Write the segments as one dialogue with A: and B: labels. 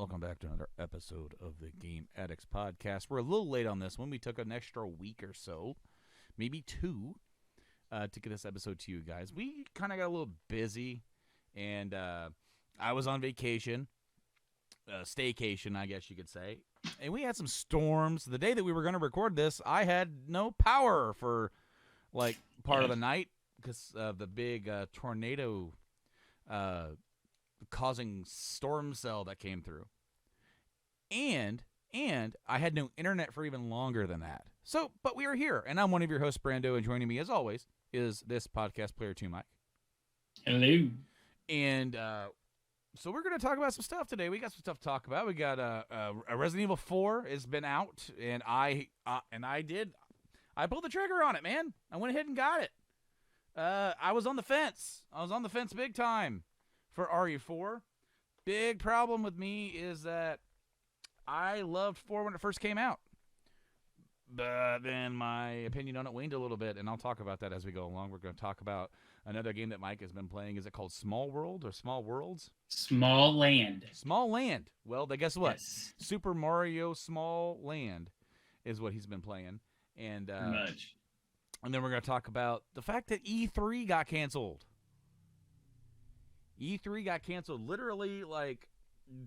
A: welcome back to another episode of the Game Addicts podcast. We're a little late on this one. We took an extra week or so, maybe two, to get this episode to you guys. We kind of got a little busy, and I was on vacation, staycation, I guess you could say, and we had some storms. The day that we were going to record this, I had no power for, like, part of the night because of the big tornado causing storm cell that came through. And I had no internet for even longer than that. So, but we are here, and I'm one of your hosts, Brando, and joining me, as always, is this podcast player 2, Mike.
B: Hello.
A: And so we're going to talk about some stuff today. We got some stuff to talk about. We got a Resident Evil 4 has been out, and I pulled the trigger on it, man. I went ahead and got it. I was on the fence. Big time for RE4. Big problem with me is that I loved 4 when it first came out. But then my opinion on it waned a little bit, and I'll talk about that as we go along. We're going to talk about another game that Mike has been playing. Is it called Small World or Small Worlds?
B: Small Land.
A: Small Land. Well, guess what?
B: Yes.
A: Super Mario Small Land is what he's been playing. And
B: much.
A: And then we're going to talk about the fact that E3 got canceled. E3 got canceled literally like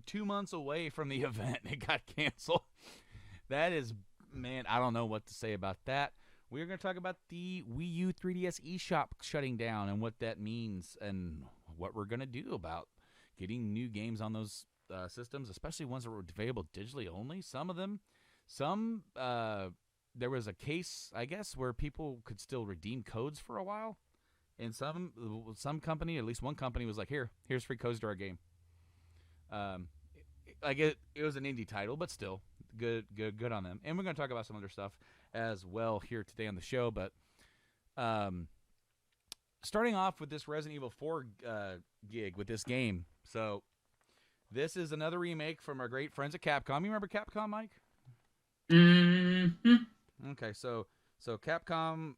A: 2 months away from the event. It got canceled. That is, man, I don't know what to say about that. We're going to talk about the Wii U 3DS eShop shutting down and what that means and what we're going to do about getting new games on those systems, especially ones that were available digitally only. Some of them, there was a case, I guess, where people could still redeem codes for a while. And some company, at least one company, was like, here's free codes to our game. It was an indie title, but still, good on them. And we're going to talk about some other stuff as well here today on the show. But starting off with this Resident Evil 4 gig with this game. So this is another remake from our great friends at Capcom. You remember Capcom, Mike?
B: Mm-hmm.
A: Okay, so Capcom,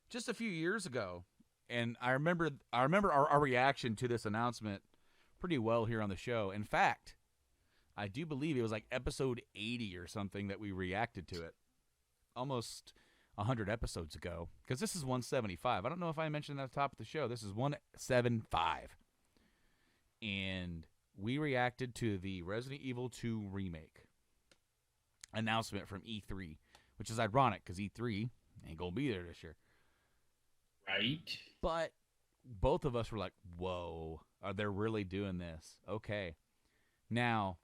A: just a few years ago, and I remember our reaction to this announcement pretty well here on the show. In fact, I do believe it was like episode 80 or something that we reacted to it, almost 100 episodes ago, because this is 175. I don't know if I mentioned that at the top of the show. This is 175, and we reacted to the Resident Evil 2 remake announcement from E3, which is ironic because E3 ain't gonna be there this year.
B: Right.
A: But both of us were like, whoa, are they really doing this? Okay. Now,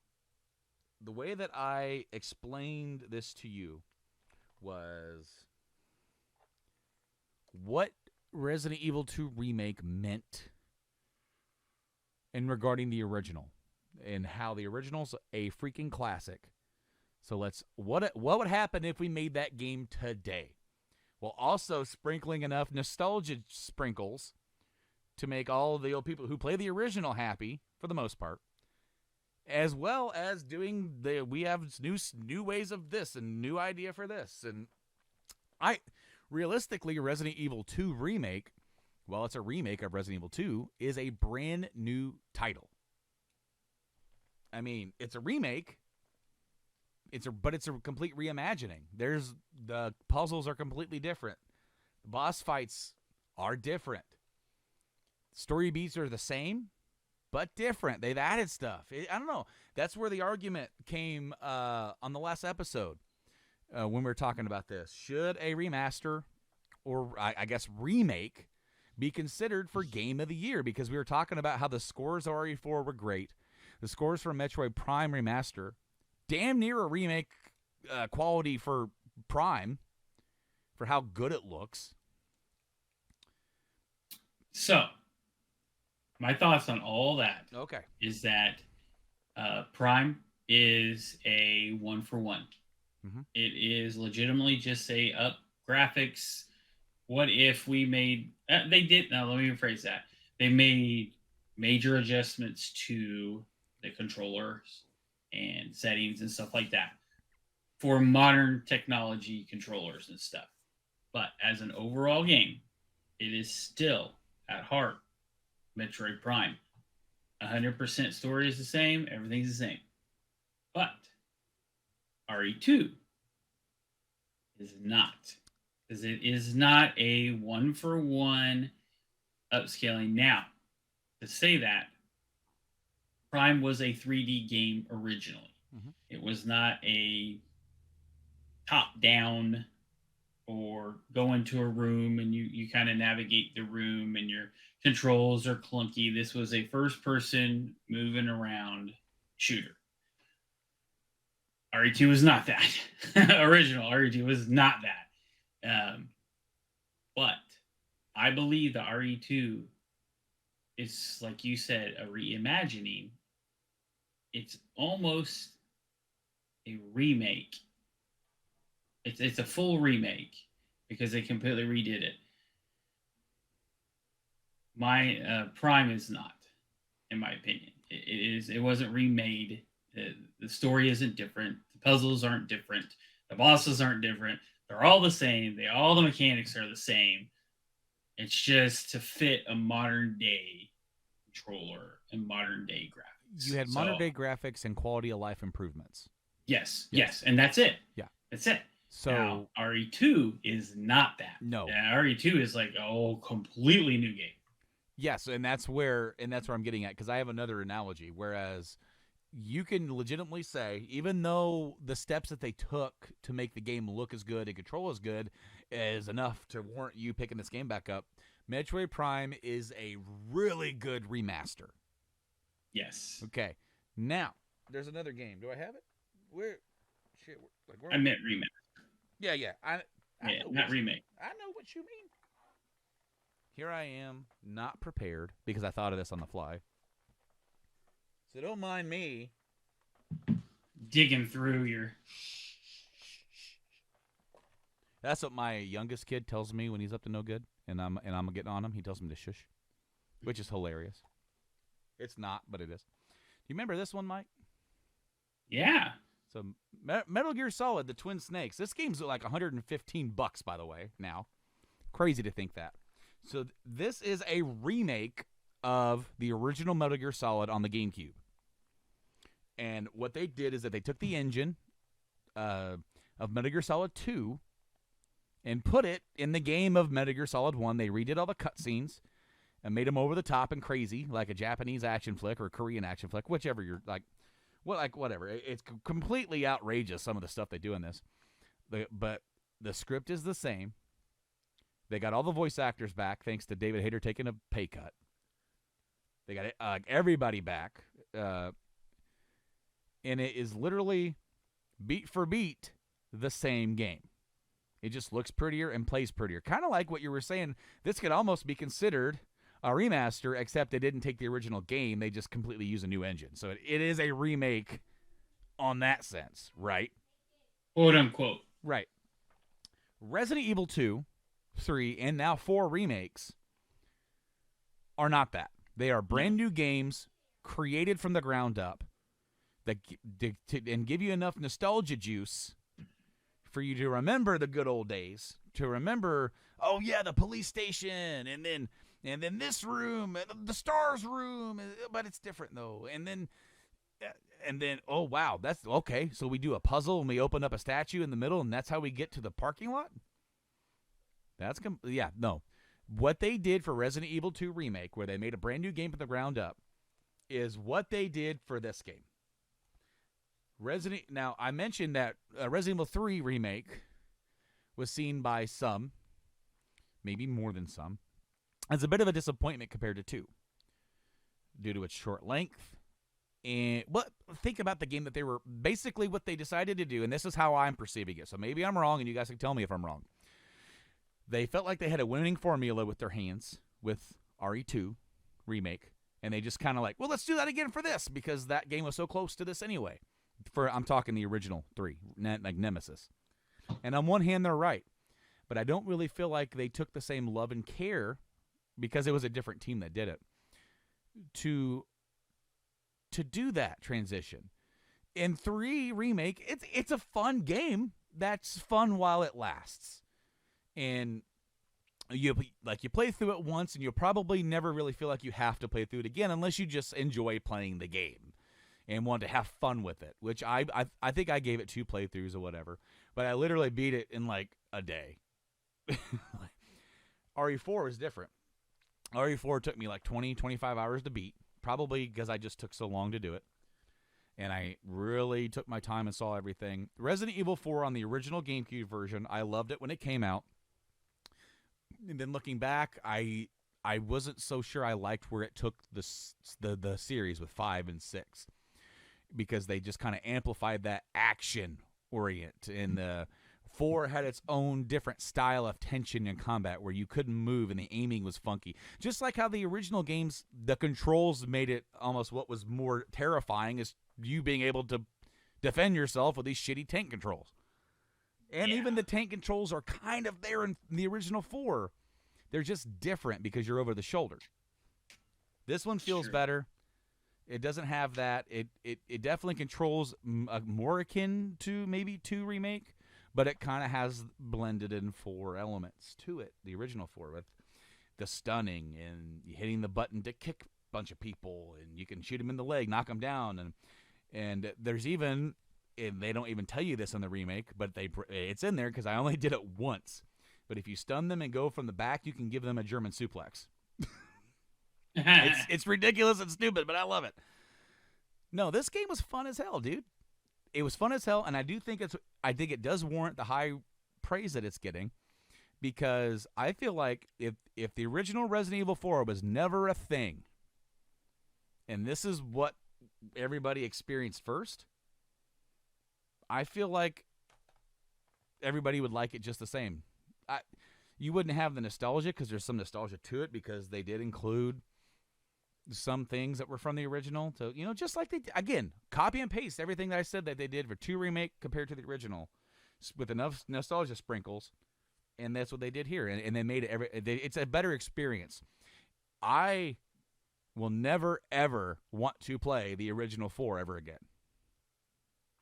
A: the way that I explained this to you was what Resident Evil 2 Remake meant in regarding the original and how the original's a freaking classic. So what would happen if we made that game today? Well, also sprinkling enough nostalgia sprinkles to make all of the old people who play the original happy, for the most part, as well as doing we have new ways of this and new idea for this. And realistically, Resident Evil 2 Remake, well, it's a remake of Resident Evil 2, is a brand new title. I mean, it's a remake. But it's a complete reimagining. The puzzles are completely different. The boss fights are different. Story beats are the same, but different. They've added stuff. I don't know. That's where the argument came on the last episode when we were talking about this. Should a remaster or I guess remake be considered for Game of the Year? Because we were talking about how the scores of RE4 were great. The scores for Metroid Prime Remaster, damn near a remake quality for Prime for how good it looks.
B: So, my thoughts on all that is that Prime is a 1-for-1.
A: Mm-hmm.
B: It is legitimately just say up graphics. What if we made... they did... Now, let me rephrase that. They made major adjustments to the controllers and settings and stuff like that for modern technology controllers and stuff. But as an overall game, it is still, at heart, Metroid Prime. 100% story is the same. Everything's the same. But RE2 is not. Because it is not a one-for-one upscaling. Now, to say that, Prime was a 3D game originally.
A: Mm-hmm.
B: It was not a top-down or go into a room and you kind of navigate the room and your controls are clunky. This was a first-person moving around shooter. RE2 was not that. Original RE2 was not that. But I believe that RE2 is, like you said, a reimagining. It's almost a remake. It's a full remake because they completely redid it. My Prime is not, in my opinion. It wasn't remade. The story isn't different. The puzzles aren't different. The bosses aren't different. They're all the same. All the mechanics are the same. It's just to fit a modern day controller and modern day graphics.
A: You had modern day graphics and quality of life improvements.
B: Yes, and that's it.
A: Yeah,
B: that's it.
A: So
B: now, RE2 is not that.
A: No,
B: RE2 is like a completely new game.
A: Yes, and that's where I'm getting at, because I have another analogy. Whereas you can legitimately say, even though the steps that they took to make the game look as good and control as good is enough to warrant you picking this game back up, Metroid Prime is a really good remaster.
B: Yes.
A: Okay. Now, there's another game. Do I have it? Where? Shit.
B: I meant remake.
A: Yeah. I
B: not remake.
A: I know what you mean. Here I am, not prepared, because I thought of this on the fly. So don't mind me
B: digging through your...
A: That's what my youngest kid tells me when he's up to no good, and I'm getting on him. He tells me to shush, which is hilarious. It's not, but it is. Do you remember this one, Mike?
B: Yeah.
A: So Metal Gear Solid: The Twin Snakes. This game's like $115, by the way. Now, crazy to think that. So this is a remake of the original Metal Gear Solid on the GameCube. And what they did is that they took the engine of Metal Gear Solid 2 and put it in the game of Metal Gear Solid 1. They redid all the cutscenes and made them over the top and crazy, like a Japanese action flick or a Korean action flick, whichever you're like. Well, like whatever. It's completely outrageous, some of the stuff they do in this. But the script is the same. They got all the voice actors back, thanks to David Hayter taking a pay cut. They got everybody back. And it is literally, beat for beat, the same game. It just looks prettier and plays prettier. Kind of like what you were saying. This could almost be considered a remaster, except they didn't take the original game. They just completely use a new engine. So it is a remake on that sense, right?
B: Quote unquote.
A: Right. Resident Evil 2, 3, and now 4 remakes are not that. They are brand new games created from the ground up that and give you enough nostalgia juice for you to remember the good old days, to remember, oh yeah, the police station, and then this room, the stars room, but it's different though. And then oh wow, that's okay. So we do a puzzle and we open up a statue in the middle, and that's how we get to the parking lot. No. What they did for Resident Evil 2 Remake, where they made a brand new game from the ground up, is what they did for this game. Now, I mentioned that Resident Evil 3 Remake was seen by some, maybe more than some, as a bit of a disappointment compared to 2, due to its short length. And think about the game that they were, basically what they decided to do, and this is how I'm perceiving it, so maybe I'm wrong, and you guys can tell me if I'm wrong. They felt like they had a winning formula with their hands with RE2 Remake, and they just kind of like, well, let's do that again for this, because that game was so close to this anyway. I'm talking the original 3, like Nemesis. And on one hand, they're right, but I don't really feel like they took the same love and care, because it was a different team that did it, to do that transition. In 3 Remake, it's a fun game that's fun while it lasts. And you play through it once, and you'll probably never really feel like you have to play through it again unless you just enjoy playing the game and want to have fun with it. Which I think I gave it 2 playthroughs or whatever, but I literally beat it in like a day. RE4 is different. RE4 took me like 20-25 hours to beat, probably because I just took so long to do it. And I really took my time and saw everything. Resident Evil 4 on the original GameCube version, I loved it when it came out. And then looking back, I wasn't so sure I liked where it took the series with 5 and 6, because they just kind of amplified that action orient. And the 4 had its own different style of tension and combat where you couldn't move and the aiming was funky. Just like how the original games, the controls made it almost what was more terrifying is you being able to defend yourself with these shitty tank controls. And even the tank controls are kind of there in the original 4. They're just different because you're over the shoulder. This one feels better. It doesn't have that. It definitely controls more akin to maybe 2 Remake, but it kind of has blended in 4 elements to it, the original 4, with the stunning and hitting the button to kick a bunch of people, and you can shoot them in the leg, knock them down, and there's even, and they don't even tell you this in the remake, but it's in there because I only did it once. But if you stun them and go from the back, you can give them a German suplex. It's ridiculous and stupid, but I love it. No, this game was fun as hell, dude. It was fun as hell, and I think it does warrant the high praise that it's getting, because I feel like if the original Resident Evil 4 was never a thing, and this is what everybody experienced first, I feel like everybody would like it just the same. You wouldn't have the nostalgia, because there's some nostalgia to it, because they did include some things that were from the original. So, just like again, copy and paste everything that I said that they did for 2 Remake compared to the original with enough nostalgia sprinkles, and that's what they did here. And they made it it's a better experience. I will never, ever want to play the original 4 ever again.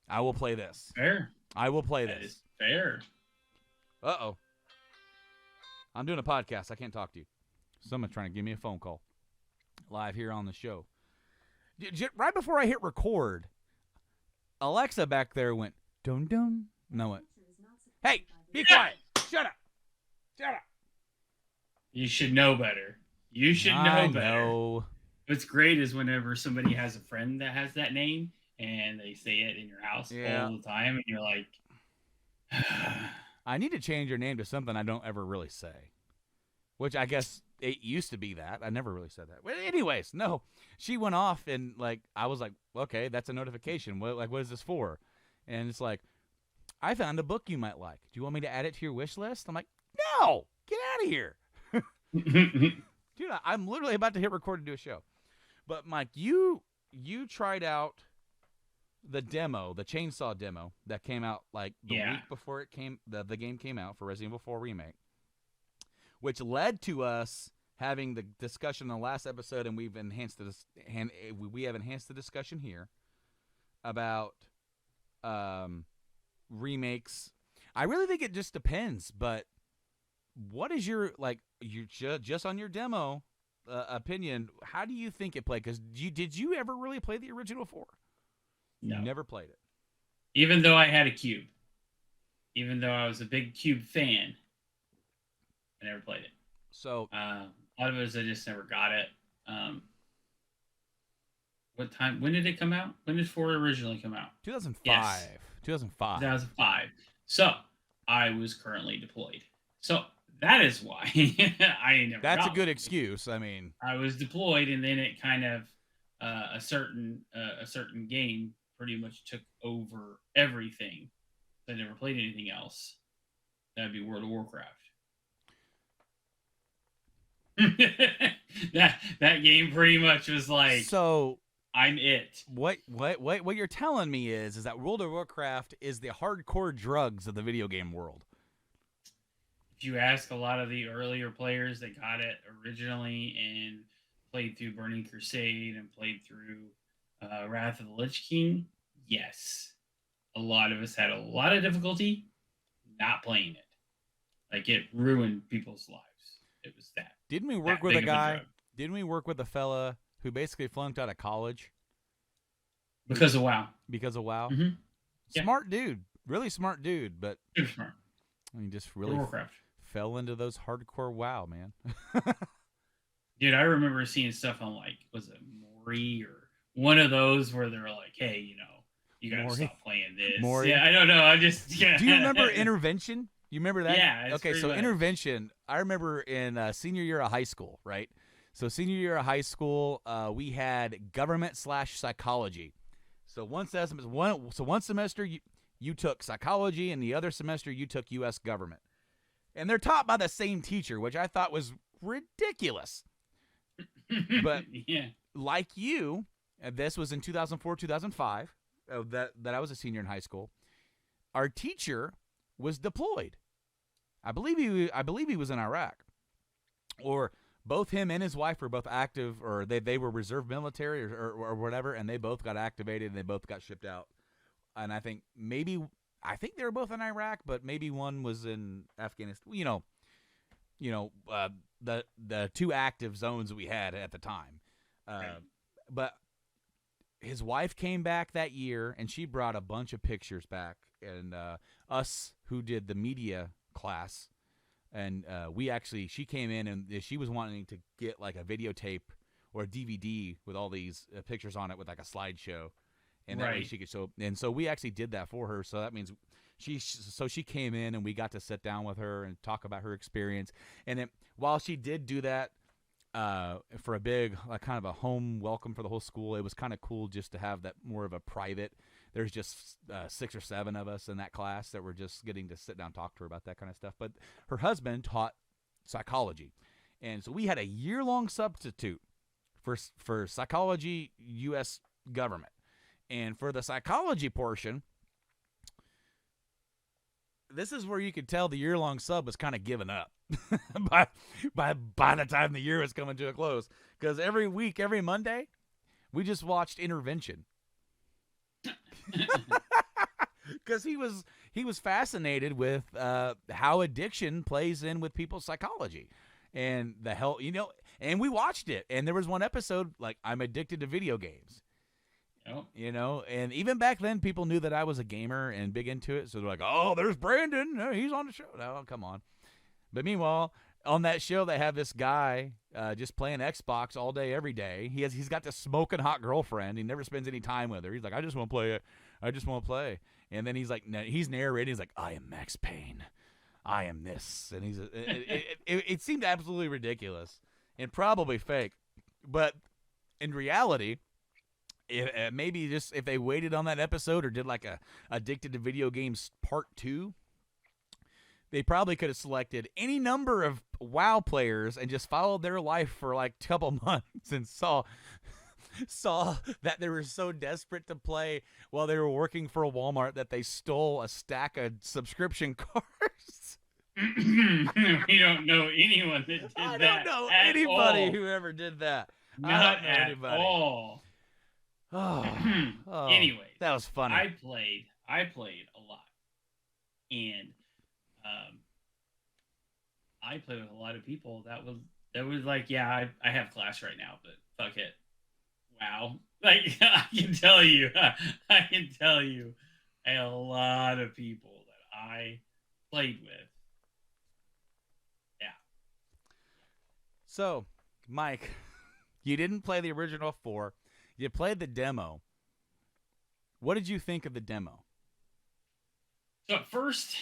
A: I will play this.
B: Fair.
A: I will play
B: That
A: this.
B: is fair.
A: Uh-oh. I'm doing a podcast. I can't talk to you. Someone's trying to give me a phone call live here on the show. Right before I hit record, Alexa back there went, dun dun. No, it. Hey, be quiet. Shut up. Shut up.
B: You should know better. You should know better.
A: Know.
B: What's great is whenever somebody has a friend that has that name and they say it in your house all the time, and you're like,
A: I need to change your name to something I don't ever really say, which I guess it used to be that. I never really said that. But anyways, no, she went off, and I was like, okay, that's a notification. What is this for? And it's like, I found a book you might like. Do you want me to add it to your wish list? I'm like, no, get out of here. Dude, I'm literally about to hit record to do a show. But Mike, you tried out the demo, the chainsaw demo that came out the week before the game came out for Resident Evil 4 Remake, which led to us having the discussion in the last episode, and we have enhanced the discussion here about remakes. I really think it just depends, but what is your just on your demo opinion? How do you think it played? Because did you ever really play the original 4?
B: No.
A: You never played it.
B: Even though I had a Cube. Even though I was a big Cube fan, I never played it.
A: So
B: a lot of it is I just never got it. What time? When did it come out? When did 4 originally come out?
A: 2005.
B: Yes. 2005. So I was currently deployed. So that is why I never.
A: That's a good excuse. I mean,
B: I was deployed, and then it kind of a certain game pretty much took over everything. I never played anything else. That'd be World of Warcraft. that game pretty much was like,
A: so
B: I'm it.
A: What you're telling me is that World of Warcraft is the hardcore drugs of the video game world.
B: If you ask a lot of the earlier players that got it originally and played through Burning Crusade and played through Wrath of the Lich King, yes. A lot of us had a lot of difficulty not playing it. Like, it ruined people's lives. It was that
A: Didn't we work
B: that
A: with a
B: big of a
A: guy?
B: drug
A: Didn't we work with a fella who basically flunked out of college
B: because of WoW.
A: because of WoW?
B: Mm-hmm. Yeah,
A: Smart dude, really smart dude, but
B: super smart.
A: I mean, just
B: For
A: really
B: Warcraft.
A: fell into those hardcore WoW, man.
B: Dude, I remember seeing stuff on like, was it Maury or one of those where they're like, hey, you gotta
A: Maury?
B: stop playing this.
A: Maury?
B: Yeah, I don't know. I just yeah.
A: Do you remember Intervention? You remember that?
B: Yeah. It's
A: Okay,
B: pretty
A: so
B: much.
A: Intervention, I remember in senior year of high school, right? So senior year of high school, we had government/psychology. So one semester you took psychology, and the other semester you took U.S. government, and they're taught by the same teacher, which I thought was ridiculous. But
B: yeah.
A: like you, and this was in 2004, 2005, that I was a senior in high school. Our teacher was deployed. I believe he was in Iraq, or both him and his wife were both active, or they were reserve military or whatever, and they both got activated and they both got shipped out. And I think they were both in Iraq, but maybe one was in Afghanistan. The two active zones we had at the time.
B: Right.
A: But his wife came back that year, and she brought a bunch of pictures back. And us who did the media class, and she came in, and she was wanting to get like a videotape or a DVD with all these pictures on it with like a slideshow. And that way she could show. And so we actually did that for her. So that means she came in, and we got to sit down with her and talk about her experience. And while she did do that for a big kind of a home welcome for the whole school, it was kind of cool just to have that more of a private. There's just 6 or 7 of us in that class that were just getting to sit down and talk to her about that kind of stuff. But her husband taught psychology. And so we had a year-long substitute for psychology, U.S. government. And for the psychology portion, this is where you could tell the year-long sub was kind of giving up by the time the year was coming to a close. Because every week, every Monday, we just watched Intervention. Because he was fascinated with how addiction plays in with people's psychology. And and we watched it. And there was one episode, like, I'm addicted to video games.
B: Yep.
A: And even back then, people knew that I was a gamer and big into it. So they're like, oh, there's Brandon. He's on the show. No, come on. But meanwhile, on that show, they have this guy just playing Xbox all day, every day. He's got this smoking hot girlfriend. He never spends any time with her. He's like, I just want to play it. I just want to play. And then he's like, he's narrating. He's like, I am Max Payne. I am this. And it seemed absolutely ridiculous and probably fake. But in reality, maybe just if they waited on that episode or did like a Addicted to Video Games Part 2, they probably could have selected any number of WoW players and just followed their life for like a couple months and saw that they were so desperate to play while they were working for a Walmart that they stole a stack of subscription cards.
B: We don't know anyone that did that.
A: I don't know anybody who ever did that.
B: Not at all.
A: Oh,
B: Anyways,
A: that was funny.
B: I played a lot, and I played with a lot of people. That was like, yeah, I have class right now, but fuck it. Wow, like I can tell you a lot of people that I played with. Yeah.
A: So, Mike, you didn't play the original 4. You played the demo. What did you think of the demo?
B: So at first,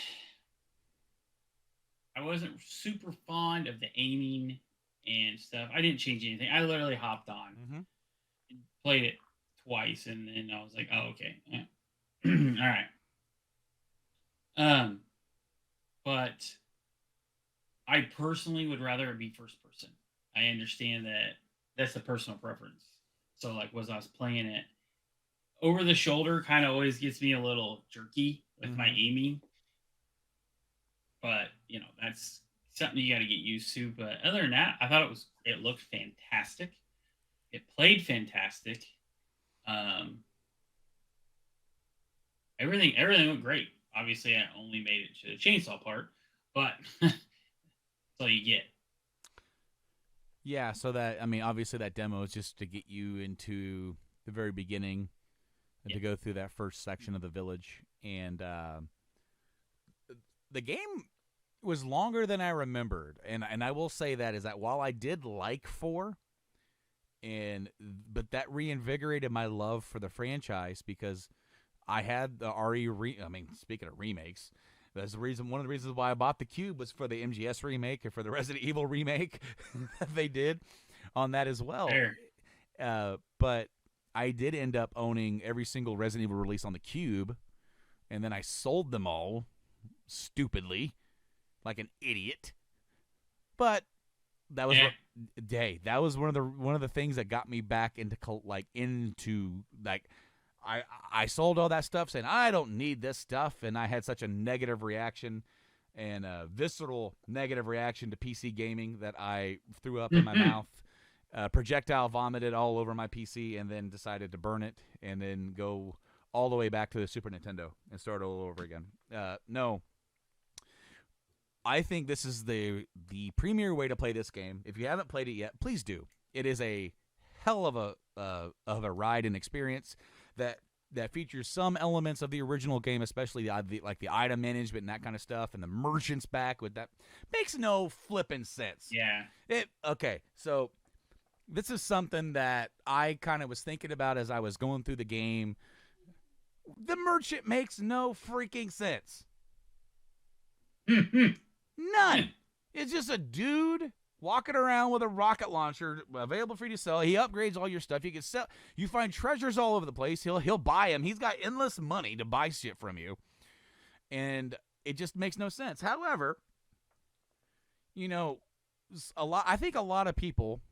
B: I wasn't super fond of the aiming and stuff. I didn't change anything. I literally hopped on, played it twice, and then I was like, oh, okay. All right. But I personally would rather it be first person. I understand that that's a personal preference. So, like, was I was playing it over the shoulder, kind of always gets me a little jerky with my aiming. But that's something you got to get used to. But other than that, I thought it looked fantastic. It played fantastic. Everything went great. Obviously, I only made it to the chainsaw part, but that's all you get.
A: Yeah, so that, I mean, obviously that demo is just to get you into the very beginning and to
B: Yeah.
A: go through that first section of the village. And the game was longer than I remembered. And I will say that is that while I did like 4, but that reinvigorated my love for the franchise because I had the I mean, speaking of remakes, that's the reason. One of the reasons why I bought the Cube was for the MGS remake and for the Resident Evil remake that they did on that as well.
B: Fair.
A: But I did end up owning every single Resident Evil release on the Cube, and then I sold them all stupidly, like an idiot. But that was that was one of the things that got me back into I sold all that stuff saying I don't need this stuff, and I had such a negative reaction and a visceral negative reaction to PC gaming that I threw up in my mouth, projectile vomited all over my PC, and then decided to burn it and then go all the way back to the Super Nintendo and start all over again. No. I think this is the premier way to play this game. If you haven't played it yet, please do. It is a hell of a ride and experience that features some elements of the original game, especially the item management and that kind of stuff, and the merchants back with that makes no flipping sense.
B: Yeah.
A: Okay, so this is something that I kind of was thinking about as I was going through the game. The merchant makes no freaking sense. None. It's just a dude walking around with a rocket launcher available for you to sell. He upgrades all your stuff. You can sell. You find treasures all over the place. He'll buy them. He's got endless money to buy shit from you, and it just makes no sense. However, I think a lot of people,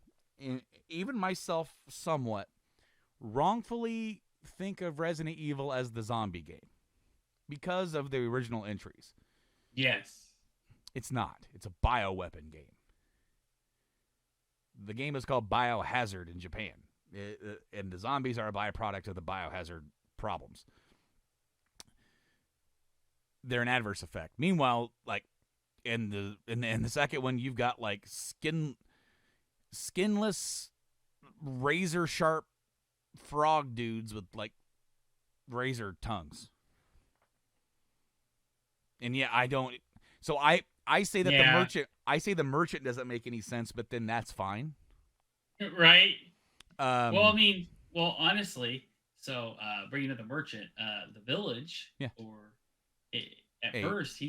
A: even myself, somewhat wrongfully think of Resident Evil as the zombie game because of the original entries.
B: Yes.
A: It's not. It's a bioweapon game. The game is called Biohazard in Japan, and the zombies are a byproduct of the biohazard problems. They're an adverse effect. Meanwhile, like in the second one, you've got like skinless, razor sharp frog dudes with like razor tongues. And yeah, I don't. So I say that the merchant doesn't make any sense, but then that's fine.
B: Right. Honestly, so bringing up the merchant, the village,
A: yeah.
B: At first,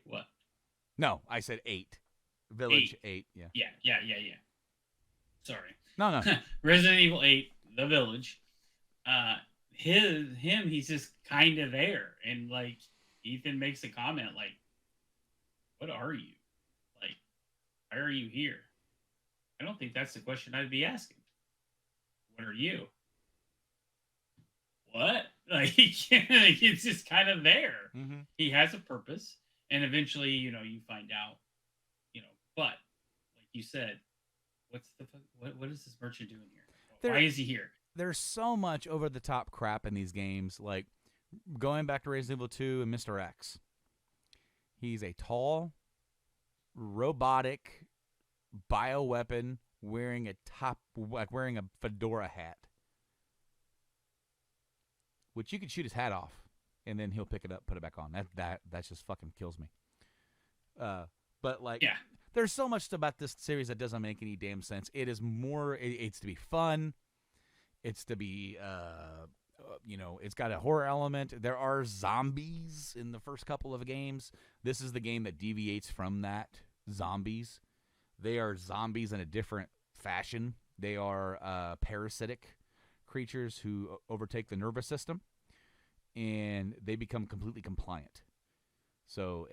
B: what?
A: No, I said 8. Village 8, yeah.
B: Yeah. Sorry.
A: No.
B: Resident Evil 8, the village. He's just kind of there, and like Ethan makes a comment like, "What are you? Like, why are you here?" I don't think that's the question I'd be asking. What are you? What? Like, it's just kind of there.
A: Mm-hmm.
B: He has a purpose, and eventually, you find out, but like you said, what is this merchant doing here? Why is he here?
A: There's so much over the top crap in these games, like going back to Resident Evil 2 and Mr. X. He's a tall, robotic bioweapon wearing a fedora hat, which you could shoot his hat off, and then he'll pick it up, put it back on. That just fucking kills me. But like,
B: yeah.
A: There's so much about this series that doesn't make any damn sense. It is more. It's to be fun. It's to be. It's got a horror element. There are zombies in the first couple of games. This is the game that deviates from that. Zombies. They are zombies in a different fashion. They are parasitic creatures who overtake the nervous system, and they become completely compliant. So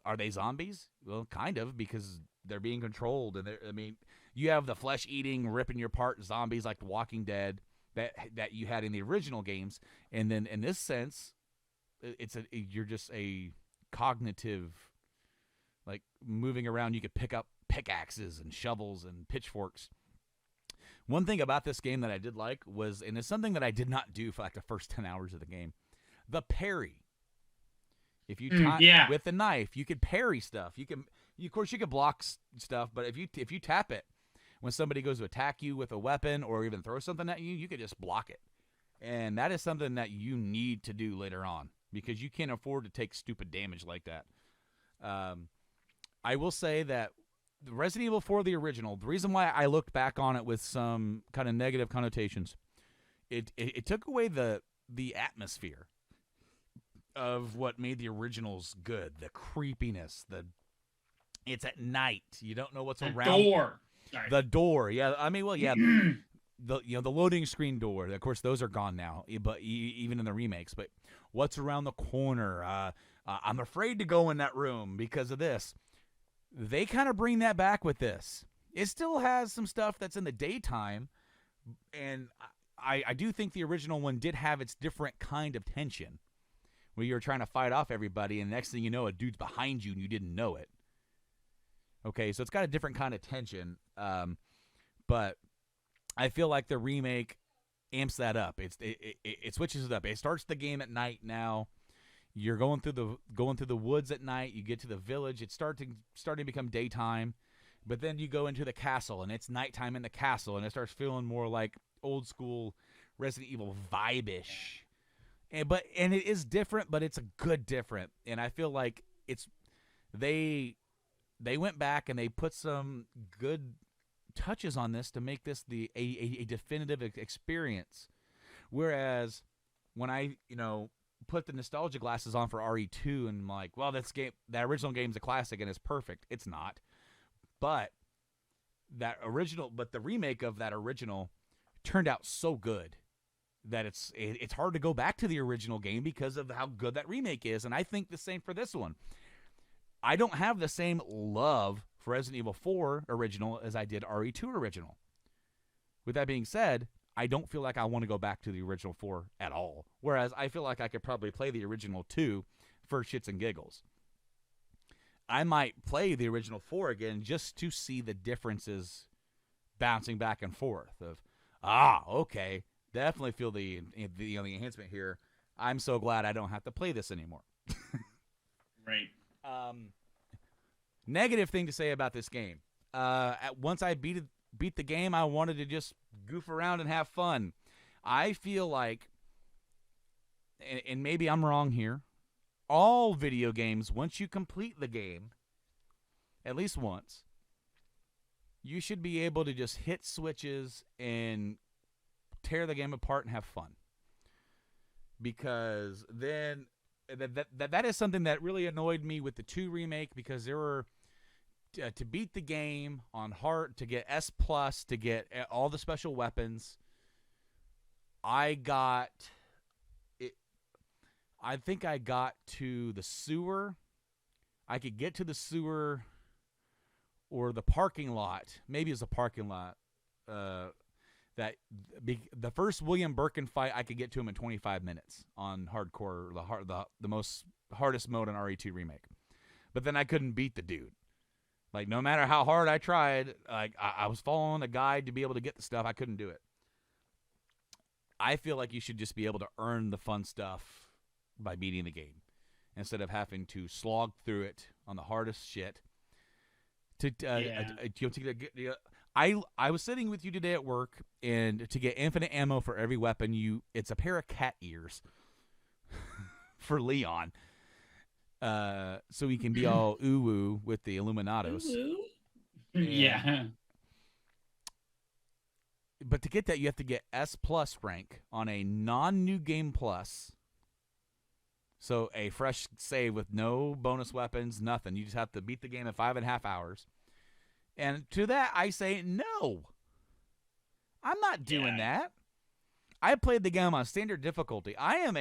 A: are they zombies? Well, kind of, because they're being controlled, and you have the flesh-eating, ripping your apart zombies like The Walking Dead that you had in the original games, and then in this sense, you're just a cognitive, like moving around. You could pick up pickaxes and shovels and pitchforks. One thing about this game that I did like was, and it's something that I did not do for like the first 10 hours of the game, the parry. If you with the knife, you could parry stuff. Of course, you could block stuff, but if you tap it, when somebody goes to attack you with a weapon or even throw something at you, you could just block it. And that is something that you need to do later on because you can't afford to take stupid damage like that. I will say that Resident Evil 4, the original, the reason why I looked back on it with some kind of negative connotations, it took away the atmosphere of what made the originals good. The creepiness, it's at night. You don't know what's around. The door. Yeah, I mean, well, yeah, the loading screen door. Of course, those are gone now. But even in the remakes, but what's around the corner? I'm afraid to go in that room because of this. They kind of bring that back with this. It still has some stuff that's in the daytime, and I do think the original one did have its different kind of tension, where you're trying to fight off everybody, and the next thing you know, a dude's behind you and you didn't know it. Okay, so it's got a different kind of tension, but I feel like the remake amps that up. It switches it up. It starts the game at night now. You're going through the woods at night. You get to the village. It's starting to become daytime, but then you go into the castle and it's nighttime in the castle, and it starts feeling more like old school Resident Evil vibe-ish. And it is different, but it's a good different. And I feel like they went back and they put some good touches on this to make this a definitive experience. Whereas when I put the nostalgia glasses on for RE2 and I'm like, well, that original game's a classic and it's perfect. It's not. But the remake of that original turned out so good that it's hard to go back to the original game because of how good that remake is. And I think the same for this one. I don't have the same love for Resident Evil 4 original as I did RE2 original. With that being said, I don't feel like I want to go back to the original 4 at all. Whereas I feel like I could probably play the original 2 for shits and giggles. I might play the original 4 again just to see the differences bouncing back and forth of, okay, definitely feel the enhancement here. I'm so glad I don't have to play this anymore.
B: Right.
A: Negative thing to say about this game. Once I beat the game, I wanted to just goof around and have fun. I feel like, and maybe I'm wrong here, all video games, once you complete the game, at least once, you should be able to just hit switches and tear the game apart and have fun. Because then that is something that really annoyed me with the 2 remake, because there were to beat the game on hard, to get S+, to get all the special weapons. I think I got to the sewer. I could get to the sewer or the parking lot. Maybe it's a parking lot. The first William Birkin fight, I could get to him in 25 minutes on hardcore, the most hardest mode in RE2 Remake. But then I couldn't beat the dude. Like, no matter how hard I tried, like I was following a guide to be able to get the stuff. I couldn't do it. I feel like you should just be able to earn the fun stuff by beating the game instead of having to slog through it on the hardest shit. I was sitting with you today at work, and to get infinite ammo for every weapon, it's a pair of cat ears for Leon. So he can be all ooh-woo with the Illuminados.
B: Yeah.
A: But to get that, you have to get S+ rank on a non-new game plus. So a fresh save with no bonus weapons, nothing. You just have to beat the game in 5.5 hours. And to that, I say, no. I'm not doing that. I played the game on standard difficulty. I am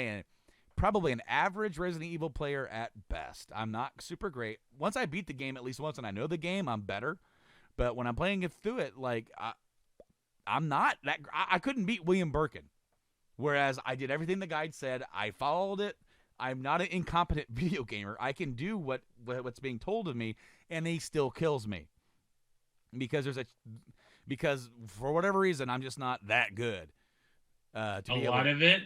A: probably an average Resident Evil player at best. I'm not super great. Once I beat the game at least once and I know the game, I'm better. But when I'm playing it through it, like, I'm not that. I couldn't beat William Birkin. Whereas I did everything the guide said. I followed it. I'm not an incompetent video gamer. I can do what's being told of me, and he still kills me. Because for whatever reason, I'm just not that good. A lot
B: of it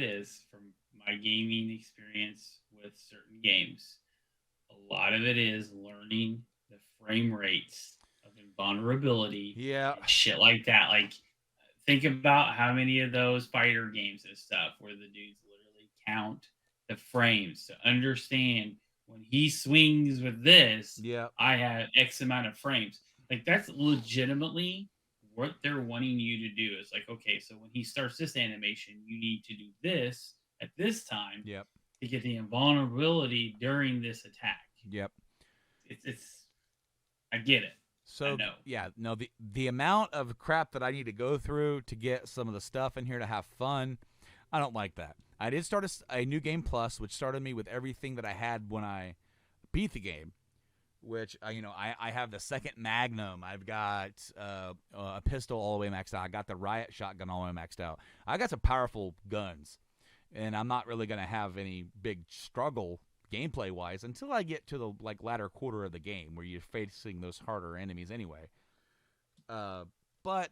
B: is from my gaming experience with certain games. A lot of it is learning the frame rates of and vulnerability
A: Yeah.
B: and shit like that. Like, think about how many of those fighter games and stuff where the dudes literally count the frames to understand when he swings with this,
A: Yeah.
B: I have X amount of frames. Like, that's legitimately what they're wanting you to do. Is like, okay, so when he starts this animation, you need to do this at this time
A: Yep.
B: to get the invulnerability during this attack.
A: Yep.
B: It's I get it. I
A: So
B: know.
A: yeah, no, the amount of crap that I need to go through to get some of the stuff in here to have fun, I don't like that. I did start a new game plus, which started me with everything that I had when I beat the game. Which I have the second Magnum. I've got a pistol all the way maxed out. I got the riot shotgun all the way maxed out. I got some powerful guns, and I'm not really gonna have any big struggle gameplay wise until I get to the latter quarter of the game where you're facing those harder enemies anyway. Uh, but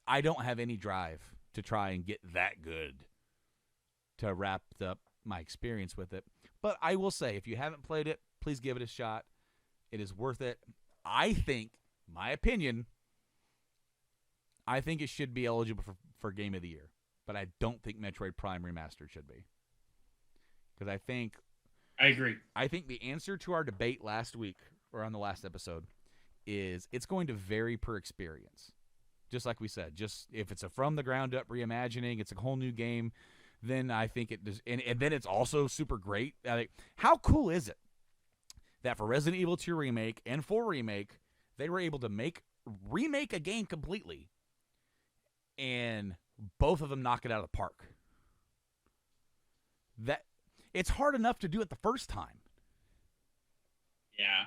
A: I don't have any drive to try and get that good to wrap up my experience with it. But I will say, if you haven't played it, please give it a shot. It is worth it. I think, my opinion, I think it should be eligible for Game of the Year. But I don't think Metroid Prime Remastered should be. Because
B: I agree.
A: I think the answer to our debate last week, or on the last episode, is it's going to vary per experience. Just like we said, just if it's a from the ground up reimagining, it's a whole new game, then I think it does. And then it's also super great. Like, how cool is it that for Resident Evil 2 Remake and 4 Remake, they were able to remake a game completely, and both of them knock it out of the park. That it's hard enough to do it the first time.
B: Yeah.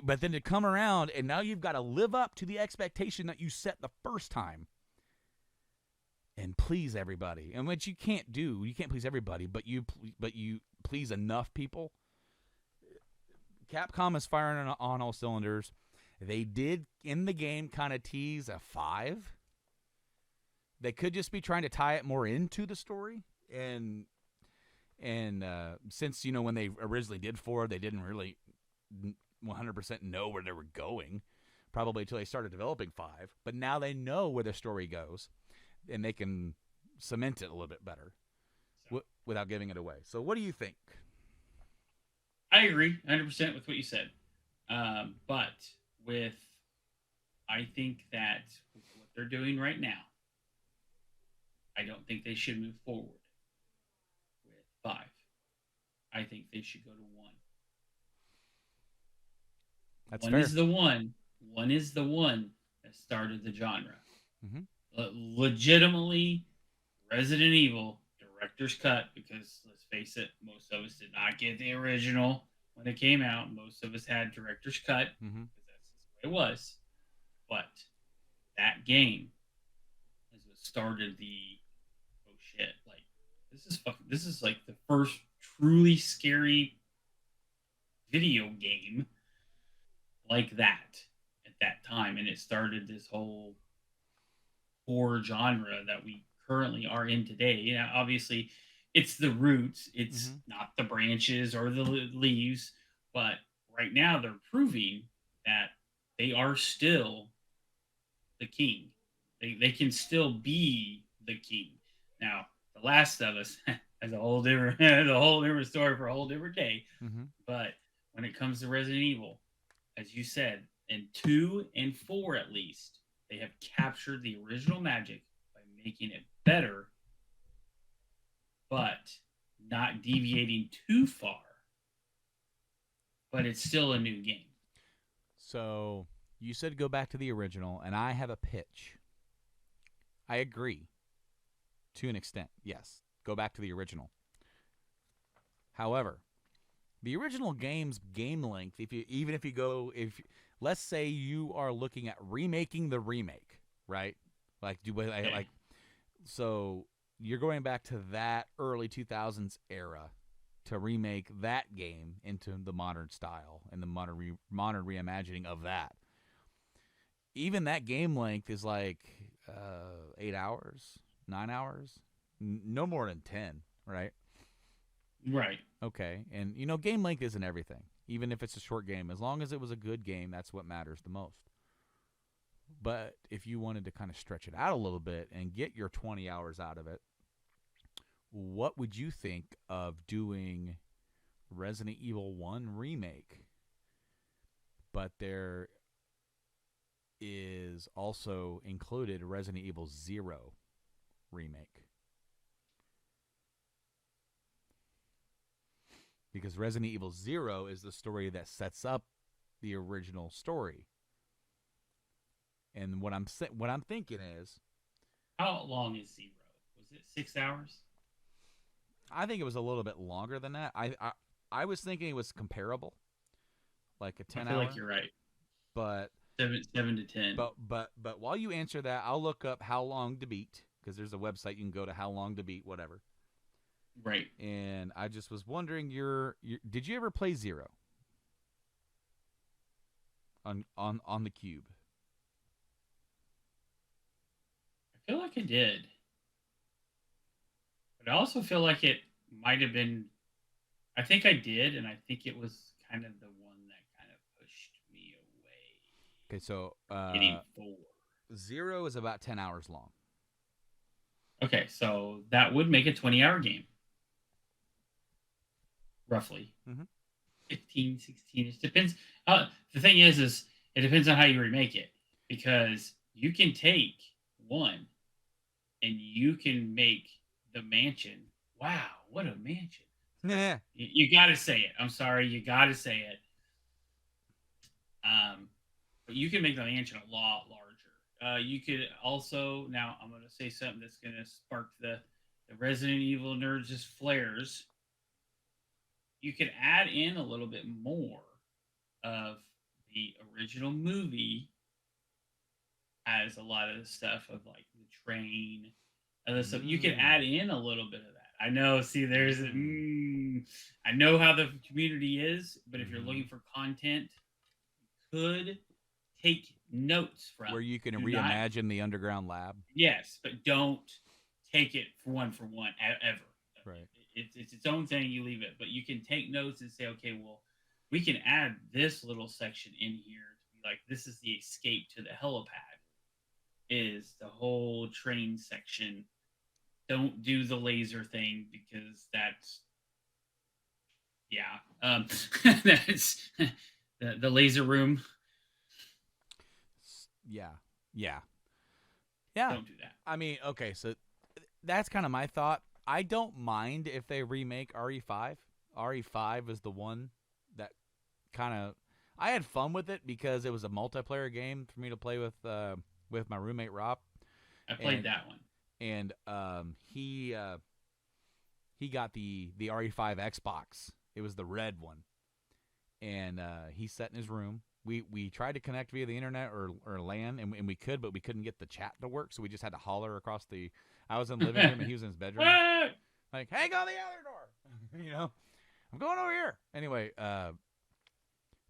A: But then to come around and now you've got to live up to the expectation that you set the first time and please everybody. And which you can't do. You can't please everybody, but you please enough people. Capcom is firing on all cylinders. They did in the game kind of tease a 5. They could just be trying to tie it more into the story, and since when they originally did 4, they didn't really 100% know where they were going, probably until they started developing 5. But now they know where the story goes, and they can cement it a little bit better without giving it away. So, what do you think?
B: I agree 100% with what you said. But I think that with what they're doing right now, I don't think they should move forward with 5. I think they should go to 1.
A: That's
B: one
A: fair.
B: is the one. One is the one that started the genre.
A: Mm-hmm.
B: Legitimately, Resident Evil director's cut, because let's face it, most of us did not get the original when it came out. Most of us had director's cut
A: Mm-hmm.
B: because that's just the way it was. But that game is what started the oh shit, like this is like the first truly scary video game like that at that time, and it started this whole horror genre that we currently are in today. Obviously, it's the roots, it's not the branches or the leaves, but right now they're proving that they are still the king. They can still be the king. Now, The Last of Us has a whole different story for a whole different day.
A: Mm-hmm.
B: But when it comes to Resident Evil, as you said, in 2 and 4 at least, they have captured the original magic by making it better, but not deviating too far. But it's still a new game.
A: So you said go back to the original, and I have a pitch. I agree to an extent. Yes, go back to the original. However, the original game's game length, if let's say you are looking at remaking the remake, right? So you're going back to that early 2000s era to remake that game into the modern style and the modern reimagining of that. Even that game length is like 8 hours, 9 hours, no more than 10, right?
B: Right.
A: Okay, and game length isn't everything. Even if it's a short game, as long as it was a good game, that's what matters the most. But if you wanted to kind of stretch it out a little bit and get your 20 hours out of it, what would you think of doing Resident Evil 1 Remake? But there is also included Resident Evil 0 Remake. Because Resident Evil 0 is the story that sets up the original story. And what I'm thinking is,
B: How long is 0? Was it 6 hours?
A: I think it was a little bit longer than that. I was thinking it was comparable, like a 10
B: I feel
A: hour.
B: like you're right.
A: But
B: 7 to 10.
A: But while you answer that, I'll look up How Long to Beat, because there's a website you can go to, How Long to Beat, whatever.
B: Right.
A: And I just was wondering, did you ever play 0 on the Cube?
B: I feel like I did. But I also feel like it might have been. I think I did, and I think it was kind of the one that kind of pushed me away.
A: Okay, so
B: Getting 4.
A: 0 is about 10 hours long.
B: Okay, so that would make a 20-hour game. Roughly.
A: Mm-hmm.
B: 15, 16. It depends. The thing is it depends on how you remake it. Because you can take 1 and you can make the mansion. Wow, what a mansion.
A: Yeah.
B: You got to say it. I'm sorry, you got to say it. But you can make the mansion a lot larger. You could also, now I'm going to say something that's going to spark the Resident Evil nerds' just flares. You could add in a little bit more of the original movie as a lot of the stuff of like the train, other stuff. You could add in a little bit of that. I know. See, there's. I know how the community is, but if you're looking for content, you could take notes from
A: where you can reimagine the underground lab.
B: Yes, but don't take it for one ever.
A: Right.
B: It's its own thing. You leave it, but you can take notes and say, okay, well, we can add this little section in here to be like, this is the escape to the helipad. Is the whole train section. Don't do the laser thing because that's that's the laser room.
A: Yeah.
B: Don't do that.
A: I mean, okay, so that's kind of my thought. I don't mind if they remake RE5. RE5 is the one that kind of I had fun with it because it was a multiplayer game for me to play with my roommate Rob.
B: I played that one.
A: And he got the RE5 Xbox. It was the red one. And he sat in his room. We tried to connect via the internet or LAN, and we could, but we couldn't get the chat to work, so we just had to holler across the... I was in the living room, and he was in his bedroom. Like, hey, go to the other door! You know? I'm going over here! Anyway,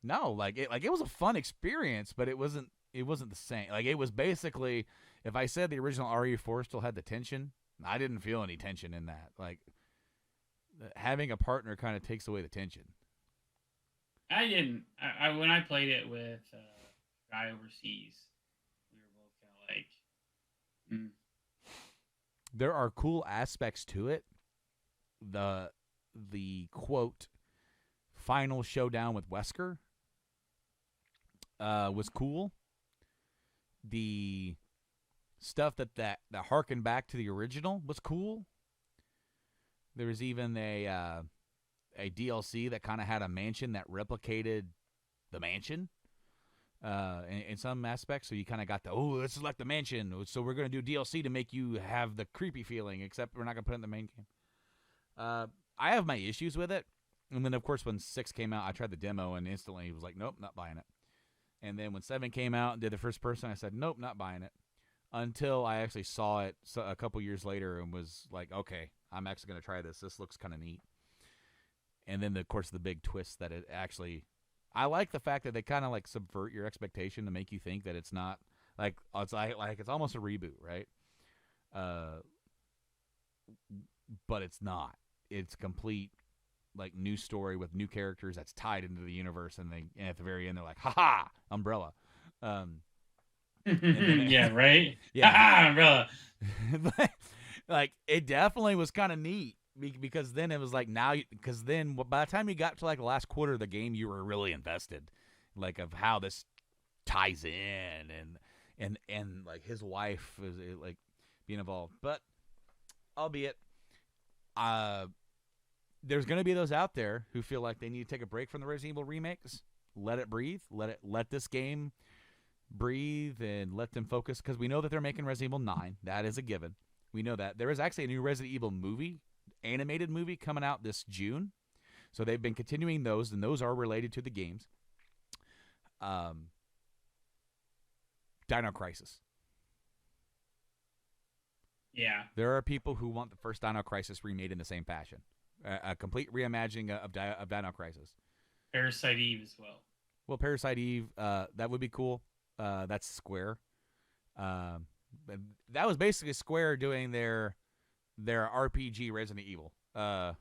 A: no, it was a fun experience, but it wasn't the same. Like, it was basically... If I said the original RE4 still had the tension, I didn't feel any tension in that. Like, having a partner kind of takes away the tension.
B: I didn't. When I played it with a guy overseas, we were both kind of like,
A: There are cool aspects to it. The quote final showdown with Wesker was cool. The stuff that harkened back to the original was cool. There was even a DLC that kind of had a mansion that replicated the mansion in some aspects. So you kind of got this is like the mansion. So we're going to do DLC to make you have the creepy feeling, except we're not going to put it in the main game. I have my issues with it. And then, of course, when 6 came out, I tried the demo and instantly was like, nope, not buying it. And then when 7 came out and did the first person, I said, nope, not buying it. Until I actually saw it a couple years later and was like, okay, I'm actually going to try this. This looks kind of neat. And then, of course, the big twist that it actually... I like the fact that they kind of like subvert your expectation to make you think that it's not... Like it's almost a reboot, right? But it's not. It's complete like new story with new characters that's tied into the universe, and at the very end they're like, "Ha ha, Umbrella." And then
B: Yeah, right.
A: yeah,
B: Haha, umbrella.
A: like it definitely was kind of neat because then it was like now because then by the time you got to like the last quarter of the game, you were really invested, like of how this ties in and like his wife is like being involved. But albeit, uh, there's going to be those out there who feel like they need to take a break from the Resident Evil remakes. Let it breathe. Let this game breathe and let them focus because we know that they're making Resident Evil 9. That is a given. We know that. There is actually a new Resident Evil movie, animated movie coming out this June. So they've been continuing those, and those are related to the games. Dino Crisis.
B: Yeah.
A: There are people who want the first Dino Crisis remade in the same fashion. A complete reimagining of Dino Crisis.
B: Parasite Eve as well.
A: Well, Parasite Eve, that would be cool. That's Square. That was basically Square doing their RPG Resident Evil. But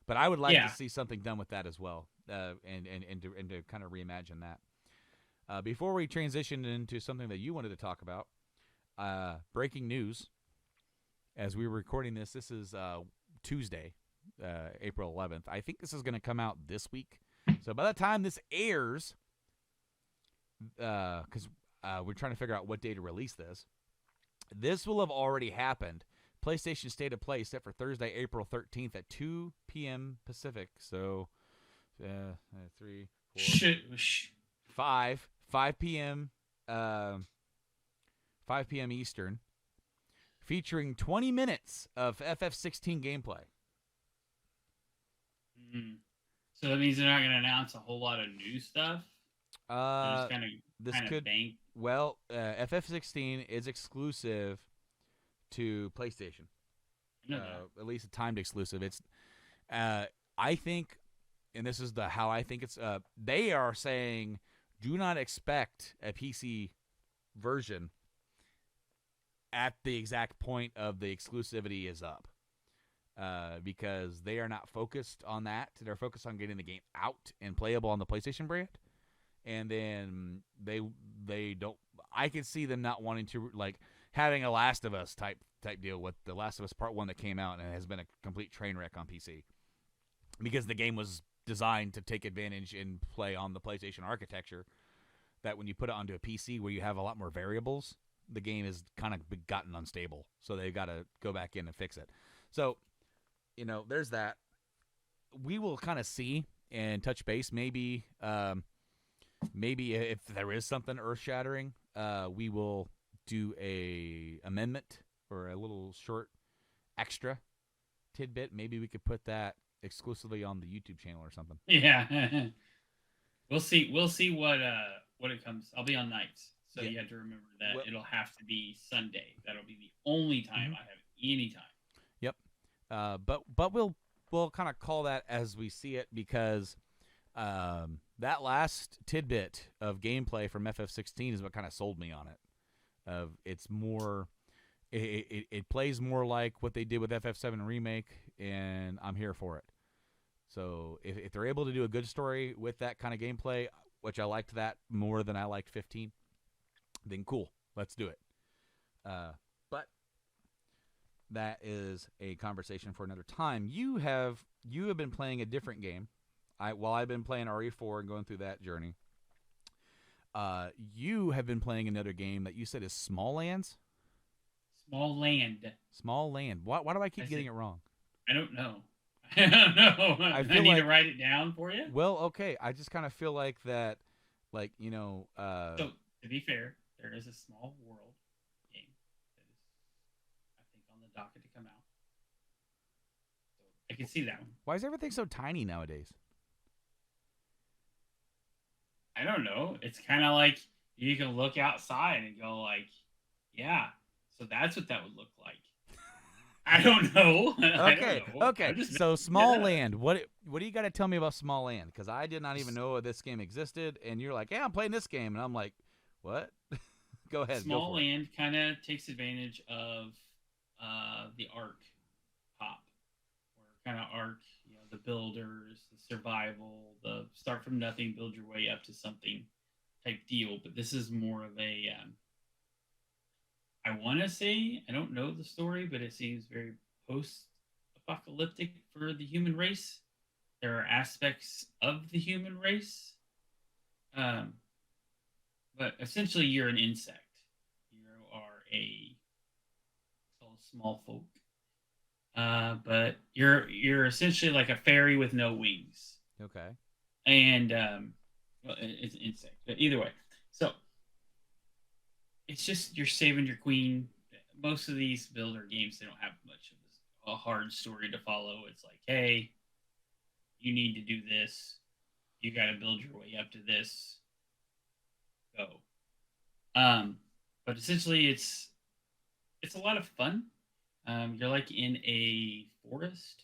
A: I would like to see something done with that as well, and to kind of reimagine that. Before we transition into something that you wanted to talk about, breaking news. As we were recording this is Tuesday, April 11th. I think this is going to come out this week. So by the time this airs, because we're trying to figure out what day to release this will have already happened. PlayStation State of Play set for Thursday, April 13th at 2 p.m. Pacific. So 3, 4, 5 p.m. 5 p.m. Eastern. Featuring 20 minutes of FF16 gameplay.
B: Mm. So that means they're not going to announce a whole lot of new stuff?
A: This could
B: bank.
A: Well, FF16 is exclusive to PlayStation. At least a timed exclusive. It's I think, and this is how I think it's. They are saying, do not expect a PC version at the exact point of the exclusivity is up, because they are not focused on that. They're focused on getting the game out and playable on the PlayStation brand, and then they don't. I could see them not wanting to like having a Last of Us type deal with the Last of Us Part 1 that came out and has been a complete train wreck on PC, because the game was designed to take advantage and play on the PlayStation architecture. That when you put it onto a PC where you have a lot more variables, the game is kind of gotten unstable, so they've got to go back in and fix it. So, there's that. We will kind of see and touch base. Maybe if there is something earth-shattering, we will do a amendment or a little short extra tidbit. Maybe we could put that exclusively on the YouTube channel or something.
B: Yeah, we'll see. We'll see what it comes. I'll be on nights. So you have to remember that it'll have to be Sunday. That'll be the only time I have any time.
A: Yep. But we'll kind of call that as we see it, because that last tidbit of gameplay from FF16 is what kind of sold me on it. It's more, it plays more like what they did with FF7 Remake, and I'm here for it. So if they're able to do a good story with that kind of gameplay, which I liked that more than I liked 15. Then cool, let's do it. But that is a conversation for another time. You have been playing a different game. While I've been playing RE4 and going through that journey, you have been playing another game that you said is Small Lands?
B: Small Land.
A: Small Land. Why do I keep getting it wrong?
B: I don't know. I don't know. I need to write it down for you.
A: Well, okay. I just kind of feel like that, like,
B: So, to be fair, there is a Small World game that is, I think, on the docket to come out. So I can see that one.
A: Why is everything so tiny nowadays?
B: I don't know. It's kind of like you can look outside and go like, yeah, so that's what that would look like. I don't know.
A: Okay. So Small Land. What do you got to tell me about Small Land? Because I did not even know this game existed, and you're like, yeah, I'm playing this game, and I'm like, what? Go ahead.
B: Small Land kind of takes advantage of the Ark pop, or kind of Ark, the builders, the survival, the start from nothing, build your way up to something type deal. But this is more of a I want to say I don't know the story, but it seems very post-apocalyptic for the human race. There are aspects of the human race, um, but essentially you're an insect. You are a called small folk, but you're essentially like a fairy with no wings,
A: Okay.
B: and well, it's an insect. But either way, so it's just you're saving your queen. Most of these builder games they don't have much of a hard story to follow. It's like, hey, you need to do this. You got to build your way up to this. Go. Um, but essentially, it's a lot of fun. You're like in a forest.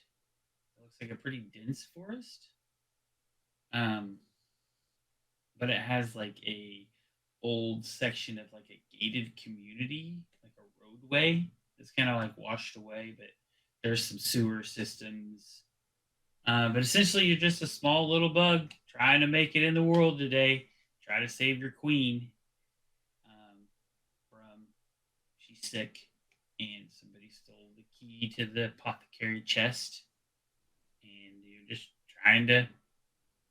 B: It looks like a pretty dense forest. Um, but it has like a old section of like a gated community, like a roadway that's kind of like washed away, but there's some sewer systems. But essentially, you're just a small little bug trying to make it in the world today. Try to save your queen from she's sick, and somebody stole the key to the apothecary chest, and you're just trying to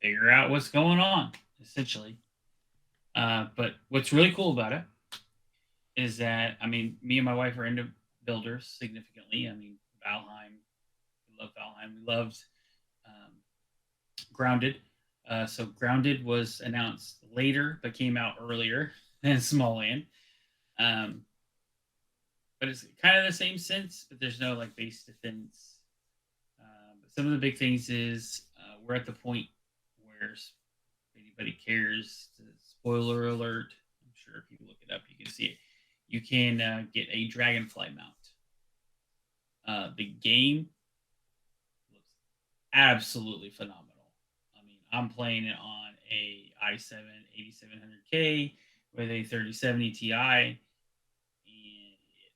B: figure out what's going on, essentially. But what's really cool about it is that I mean, me and my wife are into builders significantly. I mean, Valheim, we love Valheim. We loved um, Grounded. So Grounded was announced later, but came out earlier than Small Land. Um, but it's kind of the same sense, but there's no like base defense. But some of the big things is we're at the point where if anybody cares, spoiler alert. I'm sure if you look it up, you can see it. You can get a dragonfly mount. The game looks absolutely phenomenal. I mean, I'm playing it on a i7 8700K with a 3070 Ti, and it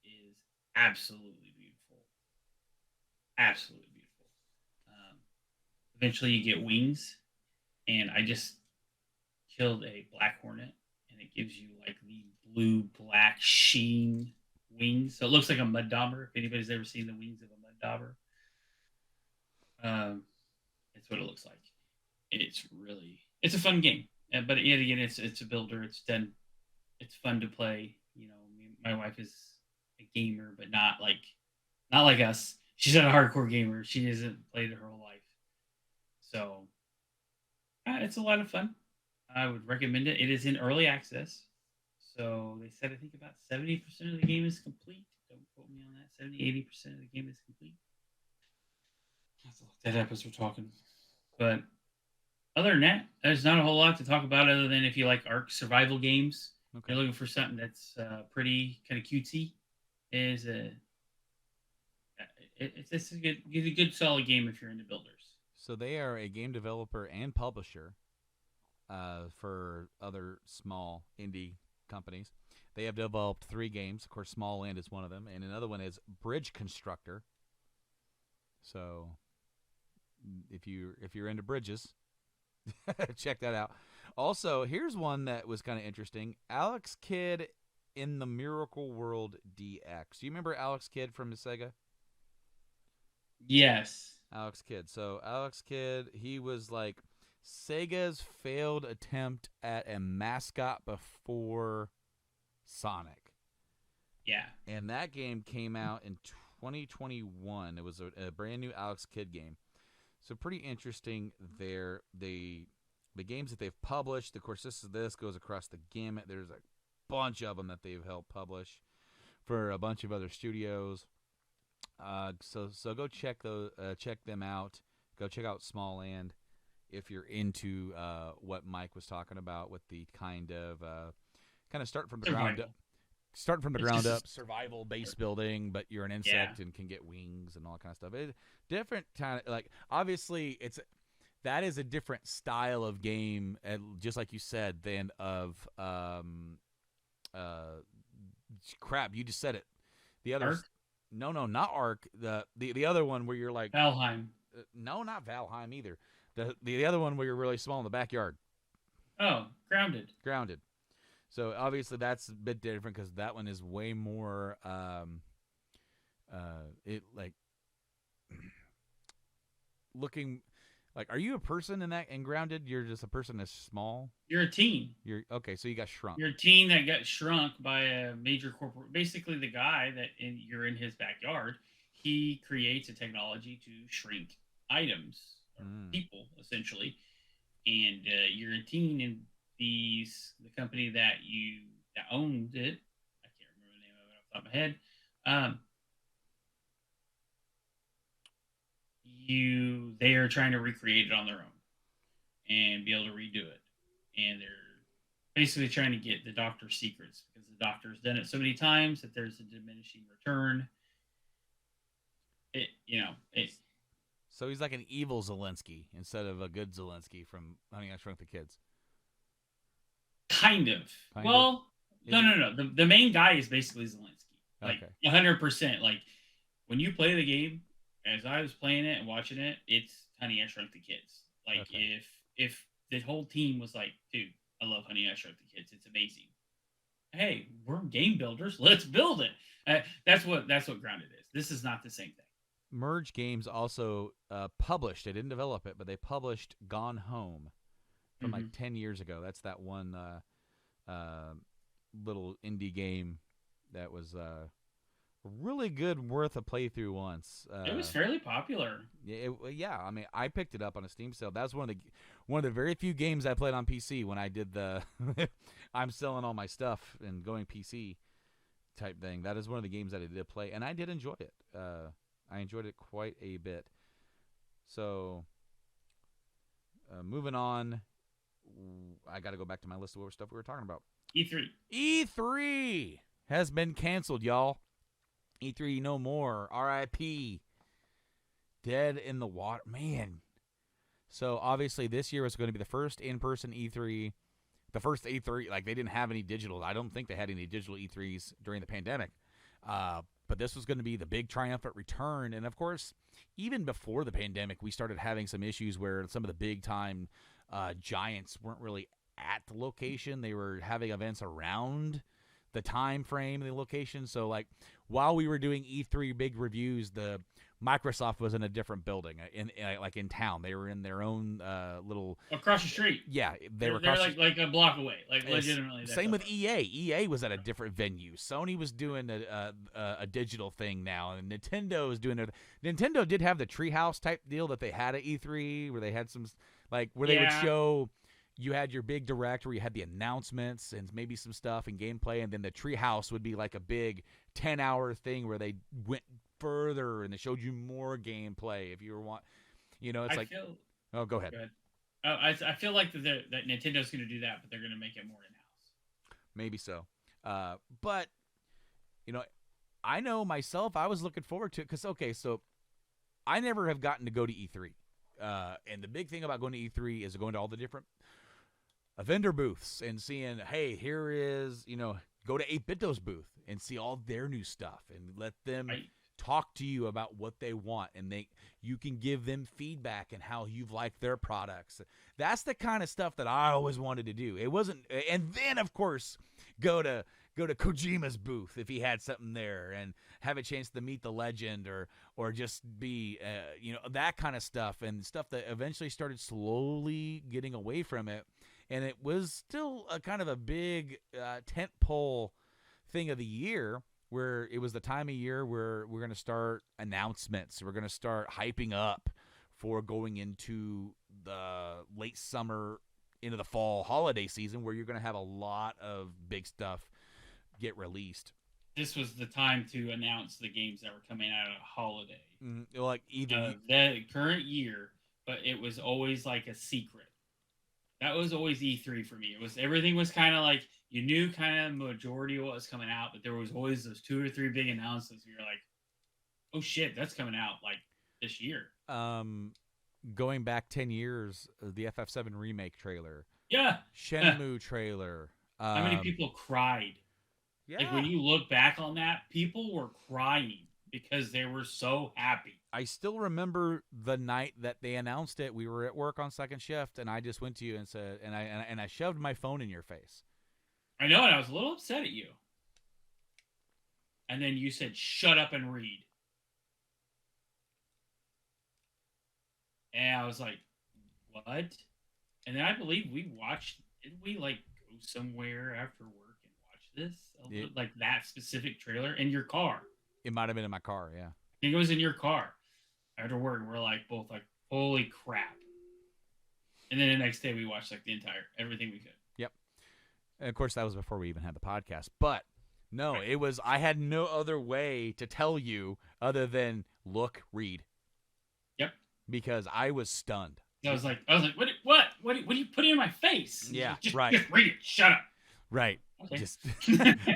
B: is absolutely beautiful. Absolutely beautiful. Eventually, you get wings, and I just killed a black hornet, and it gives you like the blue black sheen wings. So it looks like a mud dauber. If anybody's ever seen the wings of a mud dauber, um, it's what it looks like. It's a fun game, but yet again, it's a builder. It's done. It's fun to play. You know, my wife is a gamer, but not like us. She's not a hardcore gamer. She hasn't played it her whole life. So it's a lot of fun. I would recommend it. It is in early access. So they said I think about 70% of the game is complete. Don't quote me on that. 70-80% of the game is complete. I have to look that up as we're talking. But other than that, there's not a whole lot to talk about other than if you like Ark survival games,
A: Okay.
B: you're looking for something that's pretty kind of cutesy. Is a it's a good solid game if you're into builders.
A: So they are a game developer and publisher for other small indie companies. They have developed 3 games. Of course, Small Land is one of them, and another one is Bridge Constructor. So if you're into bridges, check that out. Also, here's one that was kind of interesting. Alex Kidd in the Miracle World DX. Do you remember Alex Kidd from the Sega?
B: Yes.
A: Alex Kidd. So Alex Kidd, he was like Sega's failed attempt at a mascot before Sonic.
B: Yeah.
A: And that game came out in 2021. It was a brand new Alex Kidd game. So pretty interesting there. The games that they've published, of course, this goes across the gamut. There's a bunch of them that they've helped publish for a bunch of other studios. So go check them out. Go check out Small Land if you're into what Mike was talking about with the kind of start from the ground up. Starting from the ground up, survival base building, but you're an insect and can get wings and all that kind of stuff. It's different kind of like obviously that is a different style of game, just like you said, than of crap. You just said it. The other,
B: Ark?
A: no, not Ark. The other one where you're like
B: Valheim.
A: No, not Valheim either. The other one where you're really small in the backyard.
B: Oh, Grounded.
A: Grounded. So obviously that's a bit different because that one is way more. It like looking like. Are you a person in Grounded? You're just a person that's small.
B: You're a teen.
A: You're okay. So you got shrunk.
B: You're a teen that got shrunk by a major corporate. Basically, the guy that you're in his backyard, he creates a technology to shrink items or people, essentially. And you're a teen in the company that owned it. I can't remember the name of it off the top of my head. They are trying to recreate it on their own and be able to redo it, and they're basically trying to get the doctor's secrets because the doctor's done it so many times that there's a diminishing return.
A: So he's like an evil Zelensky instead of a good Zelensky from Honey, I Shrunk the Kids.
B: Kind of. No. The main guy is basically Zelensky. Like 100%. Like when you play the game, as I was playing it and watching it, it's Honey, I Shrunk the Kids. Like if the whole team was like, dude, I love Honey, I Shrunk the Kids. It's amazing. Hey, we're game builders. Let's build it. That's what Grounded is. This is not the same thing.
A: Merge Games also published. They didn't develop it, but they published Gone Home from like 10 years ago. That's that one little indie game that was really good, worth a playthrough once.
B: It was fairly popular.
A: Yeah. I mean, I picked it up on a Steam sale. That was one of the very few games I played on PC when I did the I'm selling all my stuff and going PC type thing. That is one of the games that I did play, and I did enjoy it. I enjoyed it quite a bit. So, moving on, I got to go back to my list of what stuff we were talking about. E3 has been canceled, y'all. E3 no more. R.I.P. Dead in the water. Man. So, obviously, this year was going to be the first in-person E3. The first E3, like, they didn't have any digital. I don't think they had any digital E3s during the pandemic. But this was going to be the big triumphant return. And, of course, even before the pandemic, we started having some issues where some of the big-time giants weren't really at the location. They were having events around the time frame and the location. So, like, while we were doing E3 big reviews, the Microsoft was in a different building, in town. They were in their own little
B: across the street.
A: Yeah,
B: they're like a block away, like legitimately.
A: Same with EA. EA was at a different venue. Sony was doing a digital thing now, and Nintendo is doing it. Nintendo did have the Treehouse type deal that they had at E3, where they had some they would show. You had your big direct where you had the announcements and maybe some stuff and gameplay, and then the Treehouse would be like a big 10-hour thing where they went further and they showed you more gameplay if you were oh, go ahead.
B: I feel like that Nintendo's going to do that, but they're going to make it more in-house.
A: Maybe so. But, I know myself, I was looking forward to it because, so I never have gotten to go to E3. And the big thing about going to E3 is going to all the different vendor booths and seeing, hey, here is, go to 8BitDo's booth and see all their new stuff and let them talk to you about what they want, and you can give them feedback and how you've liked their products. That's the kind of stuff that I always wanted to do. It wasn't, and then of course go to Kojima's booth if he had something there and have a chance to meet the legend or just be that kind of stuff, and stuff that eventually started slowly getting away from it. And it was still a kind of a big tentpole thing of the year, where it was the time of year where we're going to start announcements. We're going to start hyping up for going into the late summer, into the fall holiday season, where you're going to have a lot of big stuff get released.
B: This was the time to announce the games that were coming out of holiday.
A: Like either
B: the current year, but it was always like a secret. That was always E3 for me. Everything was kind of like, you knew kind of majority of what was coming out, but there was always those 2 or 3 big announcements where you're like, oh shit, that's coming out like this year.
A: Going back 10 years, the FF7 remake trailer.
B: Yeah.
A: Shenmue trailer.
B: How many people cried?
A: Yeah.
B: Like when you look back on that, people were crying because they were so happy.
A: I still remember the night that they announced it. We were at work on second shift, and I just went to you and said, and I shoved my phone in your face.
B: I know, and I was a little upset at you. And then you said, "Shut up and read." And I was like, "What?" And then I believe we watched. Didn't we like go somewhere after work and watch this? Like that specific trailer in your car.
A: It might have been in my car. Yeah.
B: I think it was in your car after work. And we're like both like, "Holy crap!" And then the next day we watched like the entire everything we could.
A: Yep. And of course, that was before we even had the podcast. But no,
B: Right.
A: it was. I had no other way to tell you other than look, read,
B: Yep.
A: because I was stunned.
B: I was like, what are you putting in my face?
A: Yeah,
B: just,
A: right.
B: Just read it. Shut up.
A: Right.
B: Okay.
A: Just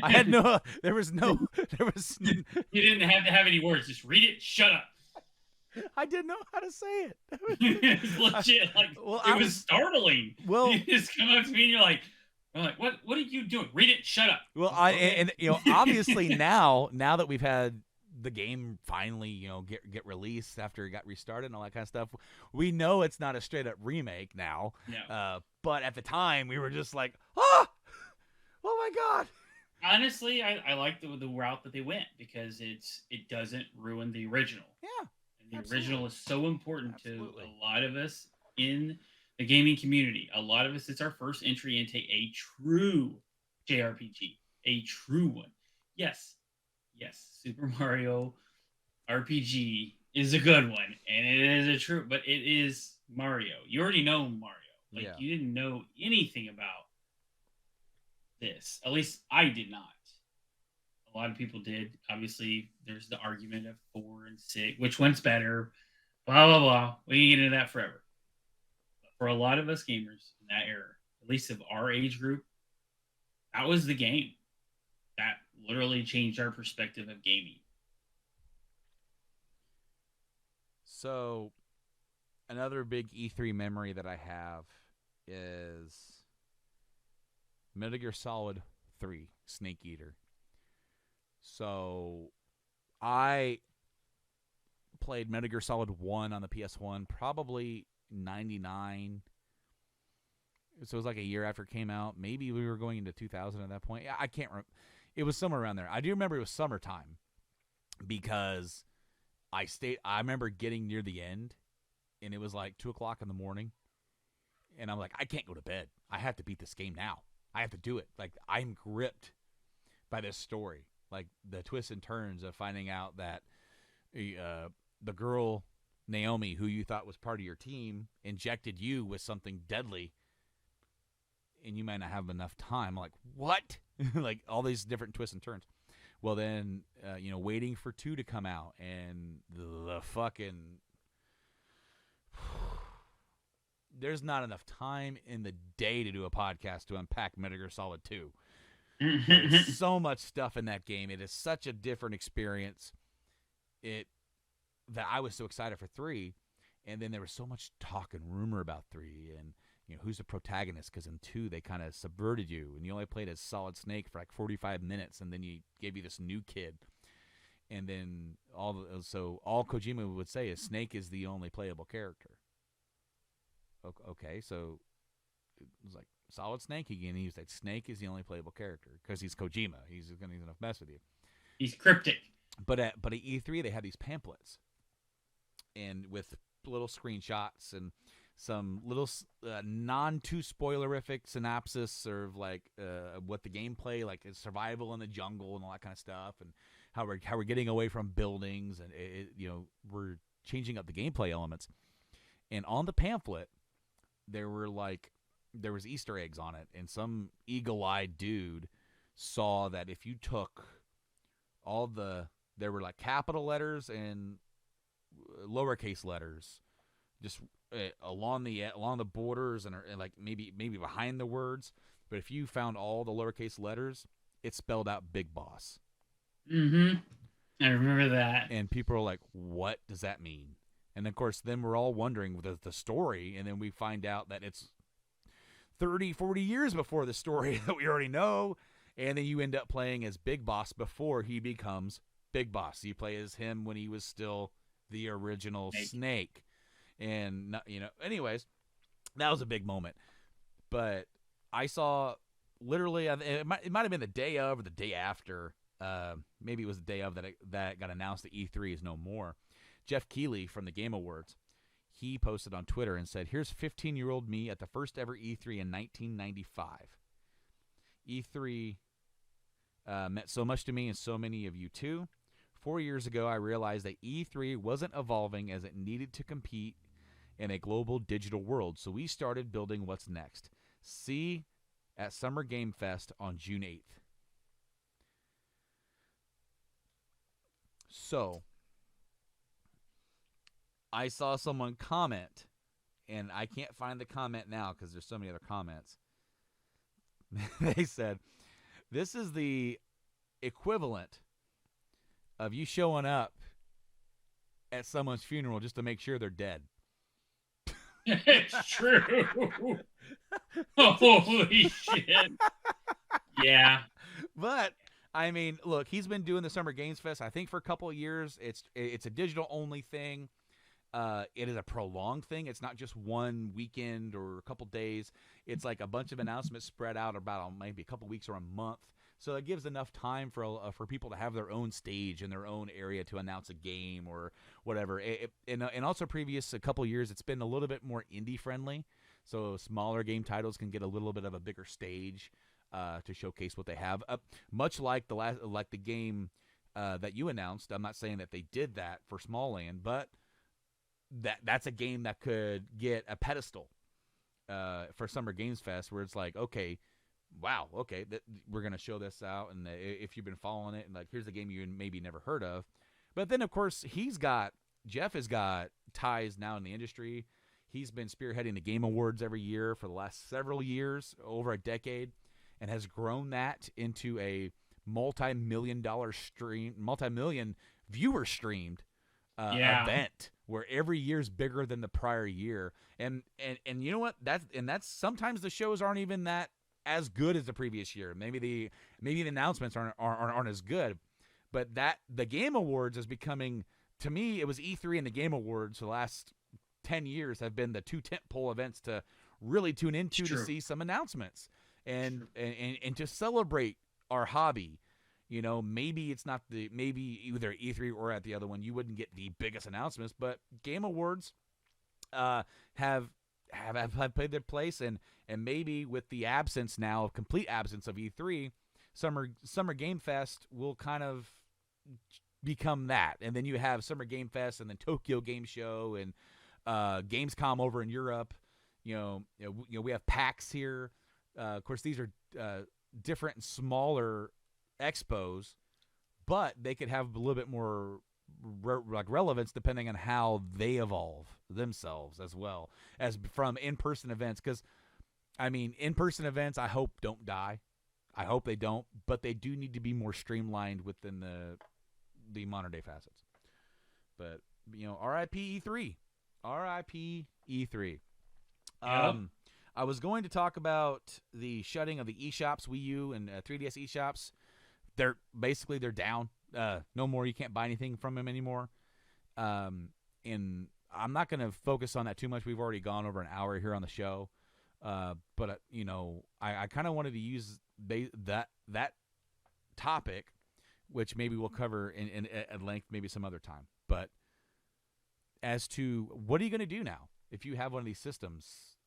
A: I had no. There was.
B: You didn't have to have any words. Just read it. Shut up.
A: I didn't know how to say it.
B: It's legit. Like,
A: well,
B: it was startling.
A: Well,
B: you just come up to me and you're like, what are you doing? Read it. Shut up.
A: Well, and you know, obviously now that we've had the game finally, you know, get released after it got restarted and all that kind of stuff, we know it's not a straight up remake now.
B: No.
A: But at the time, we were just like, oh my god.
B: Honestly, I like the route that they went because it doesn't ruin the original.
A: Yeah.
B: And the original is so important
A: Absolutely.
B: to a lot of us in the gaming community. A lot of us, it's our first entry into a true JRPG, a true one. Yes, Super Mario RPG is a good one, and it is a true, but it is Mario. You already know Mario. Like,
A: Yeah.
B: you didn't know anything about this. At least I did not. A lot of people did. Obviously, there's the argument of 4 and 6, which one's better, blah, blah, blah. We can get into that forever. But for a lot of us gamers in that era, at least of our age group, that was the game. That literally changed our perspective of gaming.
A: So, another big E3 memory that I have is Metal Gear Solid 3, Snake Eater. So, I played Metal Gear Solid 1 on the PS1 probably 99. So it was like a year after it came out. Maybe we were going into 2000 at that point. I can't remember. It was somewhere around there. I do remember it was summertime because I remember getting near the end, and it was like 2 o'clock in the morning, and I'm like, I can't go to bed. I have to beat this game now. I have to do it. Like, I'm gripped by this story. Like, the twists and turns of finding out that the girl, Naomi, who you thought was part of your team, injected you with something deadly, and you might not have enough time. I'm like, what? Like, all these different twists and turns. Well, then, waiting for 2 to come out, and the fucking... There's not enough time in the day to do a podcast to unpack Metal Gear Solid 2. There's so much stuff in that game. It is such a different experience. That I was so excited for 3, and then there was so much talk and rumor about 3, and who's the protagonist? Because in 2 they kind of subverted you, and you only played as Solid Snake for like 45 minutes, and then he gave you this new kid, and then all Kojima would say is Snake is the only playable character. Okay, so it was like Solid Snake again. He was like, Snake is the only playable character because he's Kojima. He's gonna mess with you.
B: He's cryptic.
A: But at E3 they had these pamphlets, and with little screenshots and some little non too spoilerific synopsis of like what the gameplay like is, survival in the jungle and all that kind of stuff, and how we're getting away from buildings, and we're changing up the gameplay elements. And on the pamphlet there was Easter eggs on it, and some eagle-eyed dude saw that if you took there were like capital letters and lowercase letters just along the borders and like maybe behind the words, but if you found all the lowercase letters, it spelled out Big Boss.
B: Mm-hmm. I remember that.
A: And people are like, what does that mean? And of course, then we're all wondering the story, and then we find out that it's 30, 40 years before the story that we already know, and then you end up playing as Big Boss before he becomes Big Boss. You play as him when he was still the original Snake. And, anyways, that was a big moment. But I saw literally, it might have been the day of or the day after. Maybe it was the day of that got announced that E3 is no more. Jeff Keighley from the Game Awards, he posted on Twitter and said, "Here's 15-year-old me at the first ever E3 in 1995. E3 meant so much to me and so many of you too. 4 years ago, I realized that E3 wasn't evolving as it needed to compete in a global digital world, so we started building what's next. See at Summer Game Fest on June 8th. So, I saw someone comment, and I can't find the comment now because there's so many other comments. They said, this is the equivalent of you showing up at someone's funeral just to make sure they're dead.
B: It's true. Holy shit. Yeah.
A: But I mean, look, he's been doing the Summer Games Fest, I think, for a couple of years. It's a digital only thing. It is a prolonged thing. It's not just one weekend or a couple days. It's like a bunch of announcements spread out about maybe a couple weeks or a month. So it gives enough time for people to have their own stage in their own area to announce a game or whatever. And also previous a couple years, it's been a little bit more indie friendly. So smaller game titles can get a little bit of a bigger stage to showcase what they have. Much like the game that you announced. I'm not saying that they did that for Smallland, but that's a game that could get a pedestal for Summer Games Fest, where it's like, okay, wow, okay, we're gonna show this out, and if you've been following it, and like, here's a game you maybe never heard of. But then, of course, Jeff has got ties now in the industry. He's been spearheading the Game Awards every year for the last several years, over a decade, and has grown that into a multi-million viewer streamed event where every year's bigger than the prior year. And you know what? That's sometimes the shows aren't even that as good as the previous year. Maybe the announcements aren't as good, but that the Game Awards is becoming, to me, it was E3 and the Game Awards the last 10 years have been the two tentpole events to really tune into to see some announcements and to celebrate our hobby. You know, maybe it's not maybe either E3 or at the other one, you wouldn't get the biggest announcements, but Game Awards have played their place, and maybe with the complete absence of E3, Summer Game Fest will kind of become that. And then you have Summer Game Fest and then Tokyo Game Show and Gamescom over in Europe. You know, we have PAX here. Of course, these are different and smaller expos, but they could have a little bit more relevance depending on how they evolve themselves, as well as from in-person events. Because I mean, in-person events, I hope don't die. I hope they don't, but they do need to be more streamlined within the modern day facets. But you know, RIP E3, RIP E3.
B: Yep.
A: I was going to talk about the shutting of the eShops, Wii U and 3DS eShops. They're down. No more. You can't buy anything from them anymore. And I'm not going to focus on that too much. We've already gone over an hour here on the show. But you know, I kind of wanted to use that topic, which maybe we'll cover in at length, maybe some other time. But as to what are you going to do now if you have one of these systems?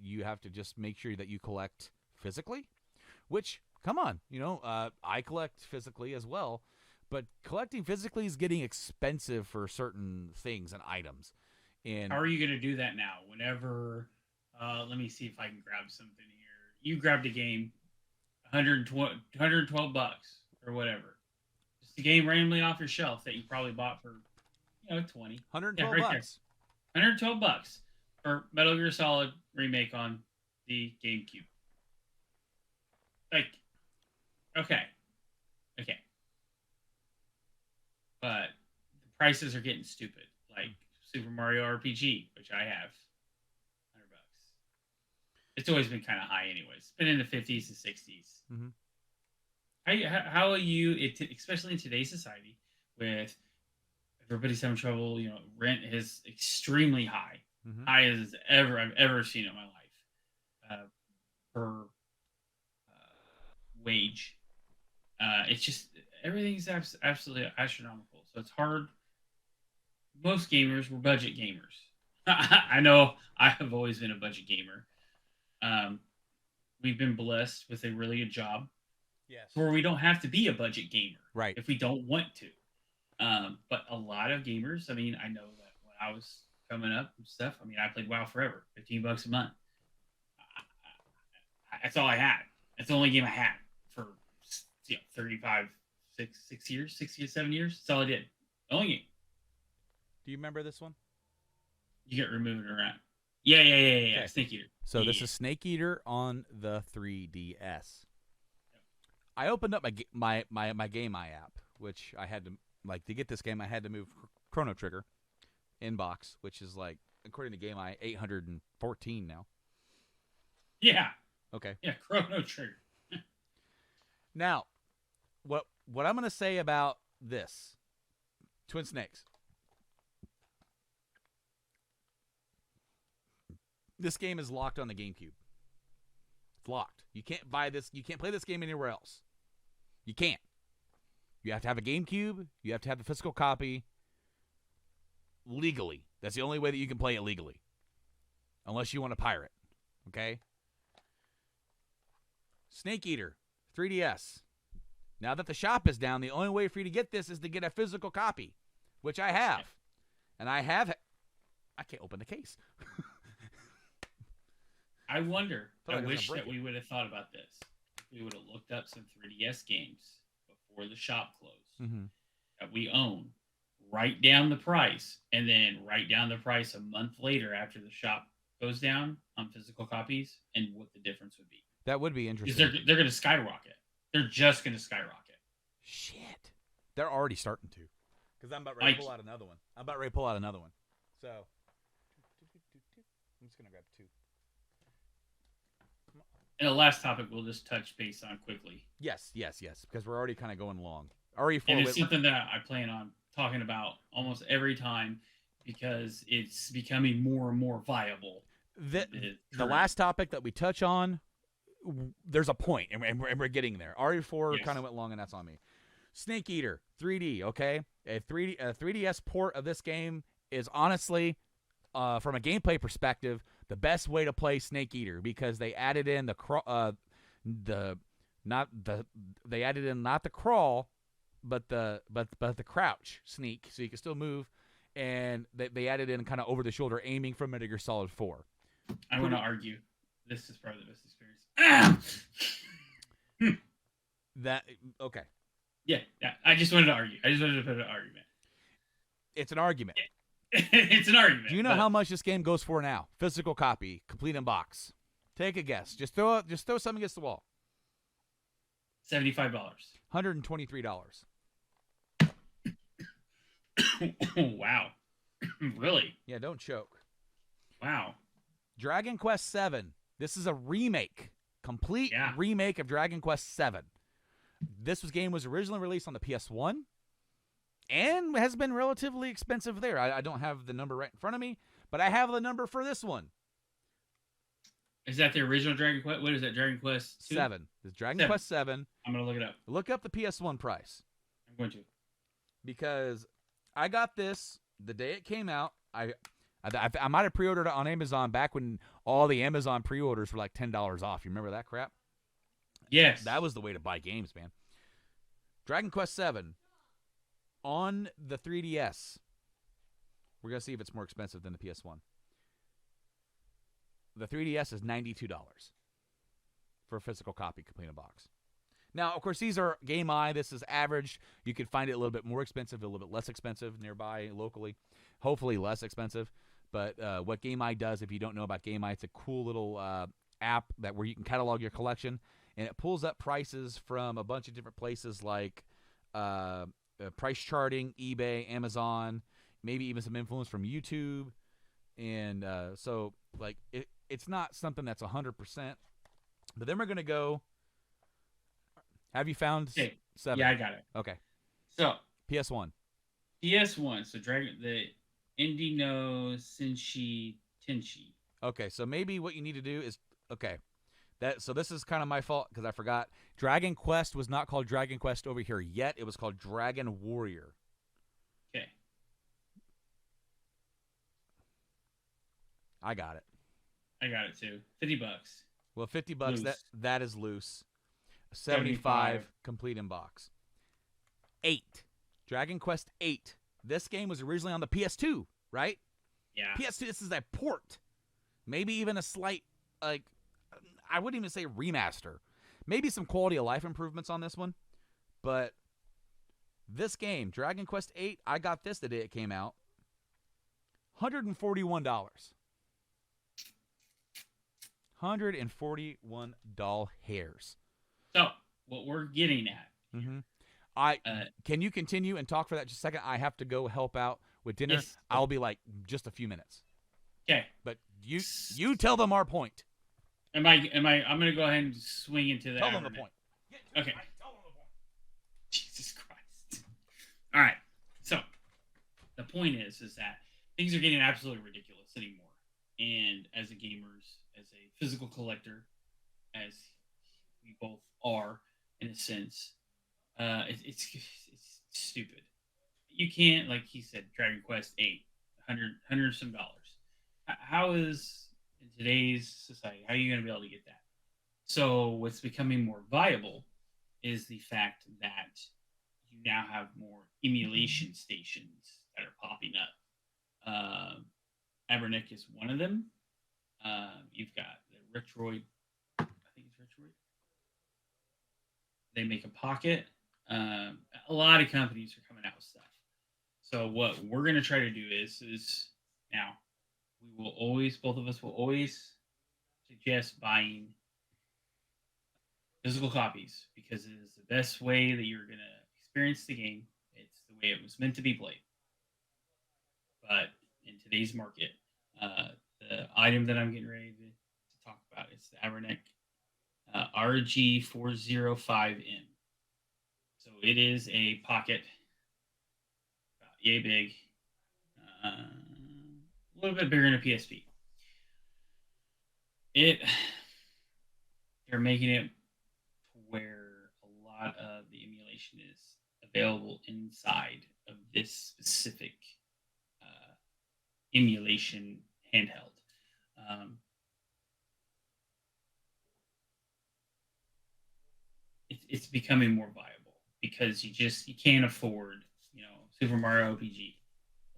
A: You have to just make sure that you collect physically, which, come on, you know, I collect physically as well, but collecting physically is getting expensive for certain things and items. And
B: how are you going to do that now? Whenever, let me see if I can grab something here. You grabbed a game, 112 bucks or whatever. Just a game randomly off your shelf that you probably bought for, 20.
A: 112 bucks.
B: There. 112 bucks for Metal Gear Solid Remake on the GameCube. Like, okay. But the prices are getting stupid. Like Super Mario RPG, which I have, $100. It's always been kind of high, anyways. It's been in the 50s and 60s.
A: Mm-hmm.
B: How are you, especially in today's society, with everybody's having trouble? You know, rent is extremely high, high as I've ever seen in my life. For It's just everything's absolutely astronomical. So it's hard. Most gamers were budget gamers. I know I have always been a budget gamer. Um, we've been blessed with a really good job
A: Yes.
B: where we don't have to be a budget gamer
A: Right.
B: if we don't want to. But a lot of gamers, I mean, I know that when I was coming up and stuff, I mean, I played WoW forever, $15 a month. That's all I had. That's the only game I had for 35, 6 years, 6 years, 7 years. That's all I did. Only game.
A: Do you remember this one?
B: You get removed around. Yeah. Okay. Snake Eater.
A: So this is Snake Eater on the 3DS. I opened up my Game Eye app, which I had to to get this game. I had to move Chrono Trigger inbox, which is according to Game Eye 814 now.
B: Yeah.
A: Okay.
B: Yeah, Chrono Trigger.
A: Now, what I'm gonna say about this Twin Snakes. This game is locked on the GameCube. It's locked. You can't buy this. You can't play this game anywhere else. You can't. You have to have a GameCube. You have to have the physical copy legally. That's the only way that you can play it legally. Unless you want to pirate. Okay? Snake Eater, 3DS. Now that the shop is down, the only way for you to get this is to get a physical copy, which I have. And I have. I can't open the case.
B: I wonder. I wish
A: break
B: that we would have thought about this. We would have looked up some 3DS games before the shop closed that we own, write down the price, and then write down the price a month later after the shop goes down on physical copies and what the difference would be.
A: That would be interesting.
B: Because they're going to skyrocket. They're just going to skyrocket.
A: Shit. They're already starting to. Because I'm about ready to pull out another one. So, I'm just going to grab two.
B: And the last topic we'll just touch base on quickly.
A: Yes. Because we're already kind of going long. RE4
B: and it's something that I plan on talking about almost every time because it's becoming more and more viable.
A: The last topic that we touch on, there's a point, and we're getting there. RE4 kind of went long, and that's on me. Snake Eater 3D, okay? A 3DS port of this game is honestly, from a gameplay perspective, the best way to play Snake Eater because they added in not the crawl, but the crouch sneak, so you can still move, and they added in kind of over the shoulder aiming from Metal Gear Solid 4.
B: I want to argue. This is probably the best experience.
A: Okay.
B: Yeah. I just wanted to argue. I just wanted to put an argument.
A: It's an argument.
B: It's an argument.
A: Do you know how much this game goes for now? Physical copy, complete in box. Take a guess. Just throw something against the wall.
B: $75.
A: $123.
B: Wow. Really?
A: Yeah, don't choke.
B: Wow.
A: Dragon Quest VII. This is a remake. Complete remake of Dragon Quest VII. This game was originally released on the PS1 and has been relatively expensive there. I don't have the number right in front of me, but I have the number for this one.
B: Is that the original Dragon Quest? What is that, Dragon Quest 2?
A: 7. This is Dragon Quest 7.
B: I'm going to look it up.
A: Look up the PS1 price.
B: I'm going to.
A: Because I got this the day it came out. I might have pre-ordered it on Amazon back when all the Amazon pre-orders were like $10 off. You remember that crap?
B: Yes.
A: That was the way to buy games, man. Dragon Quest 7 on the 3DS. We're going to see if it's more expensive than the PS1. The 3DS is $92 for a physical copy, complete in box. Now, of course, these are Game Eye. This is average. You could find it a little bit more expensive, a little bit less expensive nearby, locally. Hopefully less expensive. But what Game Eye does, if you don't know about Game Eye, it's a cool little app where you can catalog your collection. And it pulls up prices from a bunch of different places like price charting, eBay, Amazon, maybe even some influence from YouTube. And so, like, it's not something that's 100%. But then we're going to go. Have you found 7?
B: Yeah, I got it.
A: Okay.
B: So
A: PS1.
B: PS1. So the Indie no Senshi Tenshi.
A: Okay, so maybe what you need to do is So this is kind of my fault because I forgot. Dragon Quest was not called Dragon Quest over here yet. It was called Dragon Warrior.
B: Okay.
A: I got it.
B: I got it too. $50.
A: Well, $50.
B: Loose.
A: That is loose. 75 complete in box. 8. Dragon Quest 8. This game was originally on the PS2, right?
B: Yeah.
A: PS2. This is a port. Maybe even a slight, like, I wouldn't even say remaster. Maybe some quality of life improvements on this one. But this game, Dragon Quest 8, I got this the day it came out. $141. $141.
B: So what we're getting at.
A: Mm-hmm. Can you continue and talk for that just a second? I have to go help out with dinner.
B: Yes.
A: I'll be like just a few minutes.
B: Okay.
A: But you tell them our point.
B: I'm gonna go ahead and swing into that.
A: Tell them the point.
B: Okay. Tell them the point. Jesus Christ. All right. So the point is that things are getting absolutely ridiculous anymore. And as a gamers, as a physical collector, as we both are in a sense, it's stupid. You can't, like he said, Dragon Quest 8, $100 some dollars. How is, in today's society, how are you going to be able to get that? So what's becoming more viable is the fact that you now have more emulation stations that are popping up. Abernick is one of them. You've got the Retroid. I think it's Retroid. They make a Pocket. A lot of companies are coming out with stuff. So what we're going to try to do is now both of us will always suggest buying physical copies because it is the best way that you're going to experience the game. It's the way it was meant to be played. But in today's market, the item that I'm getting ready to talk about is the Abernick RG405M. So it is a pocket, about yay big, a little bit bigger than a PSP. They're making it to where a lot of the emulation is available inside of this specific emulation handheld. It's becoming more viable because you can't afford, Super Mario RPG.